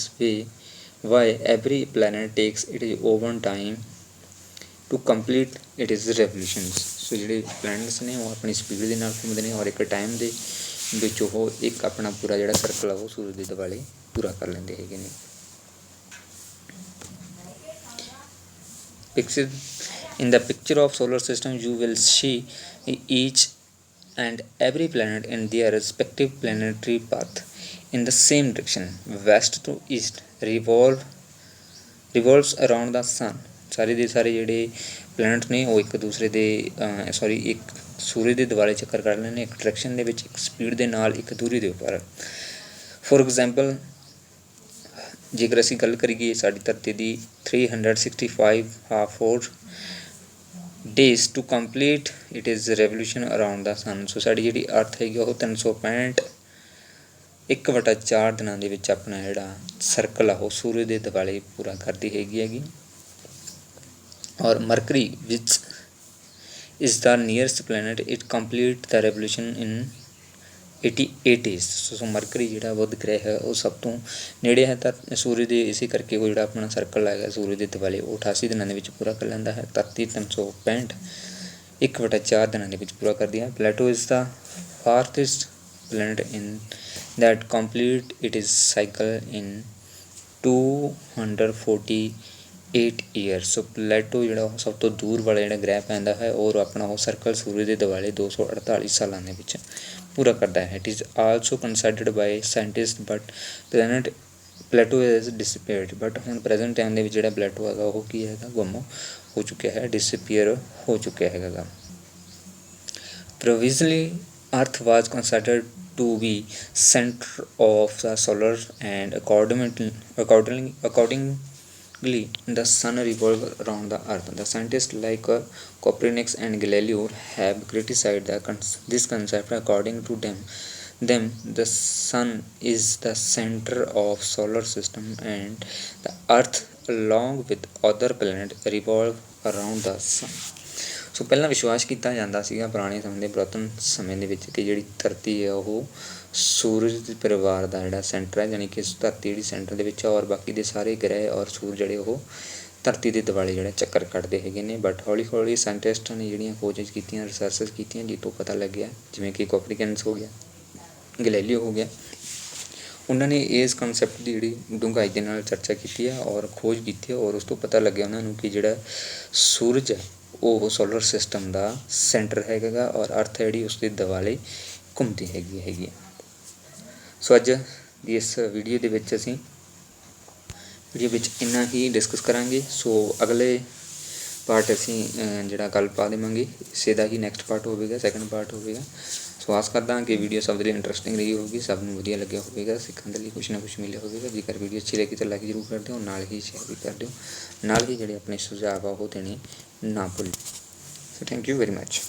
why every planet takes its own time to complete its revolutions. ਸੋ ਜਿਹੜੇ planets ਨੇ ਉਹ ਆਪਣੀ ਸਪੀਡ ਦੇ ਨਾਲ ਘੁੰਮਦੇ ਨੇ ਔਰ ਇੱਕ ਟਾਈਮ ਦੇ ਵਿੱਚ ਉਹ ਇੱਕ ਆਪਣਾ ਪੂਰਾ ਜਿਹੜਾ ਸਰਕਲ ਆ ਉਹ ਸੂਰਜ ਦੇ ਦੁਆਲੇ ਪੂਰਾ ਕਰ ਲੈਂਦੇ ਹੈਗੇ ਨੇ। In the picture of solar system you will see each and every planet in their respective planetary path in the same direction, west to east, revolves around the sun. ਸਾਰੇ ਦੇ ਸਾਰੇ ਜਿਹੜੇ ਪਲੈਨਟ ਨੇ ਉਹ ਇੱਕ ਦੂਸਰੇ ਦੇ ਇੱਕ ਸੂਰਜ ਦੇ ਦੁਆਲੇ ਚੱਕਰ ਕੱਢ ਲੈਂਦੇ ਨੇ, ਇੱਕ ਡਾਇਰੈਕਸ਼ਨ ਦੇ ਵਿੱਚ, ਇੱਕ ਸਪੀਡ ਦੇ ਨਾਲ, ਇੱਕ ਦੂਰੀ ਦੇ ਉੱਪਰ। ਫੋਰ ਐਗਜ਼ਾਮਪਲ ਜੇਕਰ ਅਸੀਂ ਗੱਲ ਕਰੀਏ ਸਾਡੀ ਧਰਤੀ ਦੀ 365 days to complete it is revolution around the sun. ਸੋ ਸਾਡੀ ਜਿਹੜੀ ਅਰਥ ਹੈਗੀ ਉਹ 365 1/4 ਦਿਨਾਂ ਦੇ ਵਿੱਚ ਆਪਣਾ ਜਿਹੜਾ ਸਰਕਲ ਆ ਉਹ ਸੂਰਜ ਦੇ ਦੁਆਲੇ ਪੂਰਾ ਕਰਦੀ ਹੈਗੀ। ਔਰ mercury which is the nearest planet, it complete the revolution in 88 days. So mercury ਜਿਹੜਾ ਬੁੱਧ ਗ੍ਰਹਿ ਹੈ ਉਹ ਸਭ ਤੋਂ ਨੇੜੇ ਹੈ ਤਾਂ ਸੂਰਜ ਦੇ, ਇਸੇ ਕਰਕੇ ਉਹ ਜਿਹੜਾ ਆਪਣਾ ਸਰਕਲ ਹੈਗਾ ਸੂਰਜ ਦੇ ਦੁਆਲੇ ਉਹ 88 ਦਿਨਾਂ ਦੇ ਵਿੱਚ ਪੂਰਾ ਕਰ ਲੈਂਦਾ ਹੈ। ਧਰਤੀ 365 1/4 ਦਿਨਾਂ ਦੇ ਵਿੱਚ ਪੂਰਾ ਕਰਦੀ ਹੈ। Pluto is the farthest planet in that complete its cycle in 248 years. So Pluto ਜਿਹੜਾ ਉਹ ਸਭ ਤੋਂ ਦੂਰ ਵਾਲਾ ਜਿਹੜਾ ਗ੍ਰਹਿ ਪੈਂਦਾ ਹੈ ਔਰ ਆਪਣਾ ਉਹ ਸਰਕਲ ਸੂਰਜ ਦੇ ਦੁਆਲੇ 248 ਸਾਲਾਂ ਦੇ ਵਿੱਚ ਪੂਰਾ ਕਰਦਾ ਹੈ। It is also considered by scientists but planet Pluto has disappeared. but ਹੁਣ present time ਦੇ ਵਿੱਚ ਜਿਹੜਾ ਪਲੂਟੋ ਹੈਗਾ ਉਹ ਕੀ ਹੈਗਾ, ਗੁੰਮ ਹੋ ਚੁੱਕਿਆ ਹੈ, disappear ਹੋ ਚੁੱਕਿਆ ਹੈਗਾ। Previously Earth was considered to be center of the solar and accordingly the sun revolves around the earth. The scientists like Copernicus and Galileo have criticized this concept. According to them the sun is the center of solar system and the earth along with other planets revolve around the sun. ਸੋ ਪਹਿਲਾਂ ਵਿਸ਼ਵਾਸ ਕੀਤਾ ਜਾਂਦਾ ਸੀਗਾ ਪੁਰਾਣੇ ਸਮੇਂ ਦੇ ਪੁਰਾਤਨ ਸਮੇਂ ਦੇ ਵਿੱਚ ਕਿ ਜਿਹੜੀ ਧਰਤੀ ਹੈ ਉਹ ਸੂਰਜ ਦੇ ਪਰਿਵਾਰ ਦਾ ਜਿਹੜਾ ਸੈਂਟਰ ਹੈ, ਯਾਨੀ ਕਿ ਧਰਤੀ ਜਿਹੜੀ ਸੈਂਟਰ ਦੇ ਵਿੱਚ ਆ ਔਰ ਬਾਕੀ ਦੇ ਸਾਰੇ ਗ੍ਰਹਿ ਔਰ ਸੂਰਜ ਜਿਹੜੇ ਉਹ ਧਰਤੀ ਦੇ ਦੁਆਲੇ ਜਿਹੜਾ ਚੱਕਰ ਕੱਢਦੇ ਹੈਗੇ ਨੇ। ਬਟ ਹੌਲੀ ਹੌਲੀ ਸਾਇੰਟਿਸਟਾਂ ਨੇ ਜਿਹੜੀਆਂ ਖੋਜਾਂ ਕੀਤੀਆਂ, ਰਿਸਰਚਸ ਕੀਤੀਆਂ, ਜਿਸ ਤੋਂ ਪਤਾ ਲੱਗਿਆ, ਜਿਵੇਂ ਕਿ ਕੋਪਰਨੀਕਸ ਹੋ ਗਿਆ, ਗੈਲੀਲੀਓ ਹੋ ਗਿਆ, ਉਹਨਾਂ ਨੇ ਇਸ ਕਨਸੈਪਟ ਦੀ ਜਿਹੜੀ ਡੂੰਘਾਈ ਦੇ ਨਾਲ ਚਰਚਾ ਕੀਤੀ ਹੈ ਔਰ ਖੋਜ ਕੀਤੀ ਹੈ ਔਰ ਉਸ ਤੋਂ ਪਤਾ ਲੱਗਿਆ ਉਹਨਾਂ ਨੂੰ ਕਿ ਜਿਹੜਾ ਸੂਰਜ ਹੈ ਉਹ ਸੋਲਰ ਸਿਸਟਮ ਦਾ ਸੈਂਟਰ ਹੈਗਾ ਔਰ ਅਰਥ ਜਿਹੜੀ ਉਸ ਦੇ ਦੁਆਲੇ ਘੁੰਮਦੀ ਹੈਗੀ। ਸੋ ਅੱਜ ਦੀ ਇਸ ਵੀਡੀਓ ਦੇ ਵਿੱਚ ਅਸੀਂ ਇੰਨਾ ਹੀ ਡਿਸਕਸ ਕਰਾਂਗੇ। ਸੋ ਅਗਲੇ ਪਾਰਟ ਅਸੀਂ ਜਿਹੜਾ ਕੱਲ੍ਹ ਪਾ ਦੇਵਾਂਗੇ, ਇਸੇ ਦਾ ਹੀ ਨੈਕਸਟ ਪਾਰਟ ਹੋਵੇਗਾ, ਸੈਕਿੰਡ ਪਾਰਟ ਹੋਵੇਗਾ। ਸੋ ਆਸ ਕਰਦਾ ਕਿ ਵੀਡੀਓ ਸਭ ਦੇ ਲਈ ਇੰਟਰਸਟਿੰਗ ਰਹੀ ਹੋਵੇਗੀ, ਸਭ ਨੂੰ ਵਧੀਆ ਲੱਗਿਆ ਹੋਵੇਗਾ, ਸਿੱਖਣ ਦੇ ਲਈ ਕੁਛ ਨਾ ਕੁਛ ਮਿਲਿਆ ਹੋਵੇਗਾ। ਜੇਕਰ ਵੀਡੀਓ ਅੱਛੀ ਲੱਗੀ ਤਾਂ ਲਾਈਕ ਜ਼ਰੂਰ ਕਰ ਦਿਓ, ਨਾਲ ਹੀ ਸ਼ੇਅਰ ਵੀ ਕਰ ਦਿਓ, ਨਾਲ ਹੀ ਜਿਹੜੇ ਆਪਣੇ ਸੁਝਾਅ ਆ ਉਹ ਦੇਣੇ ਨਾ ਭੁੱਲੋ। So thank you very much.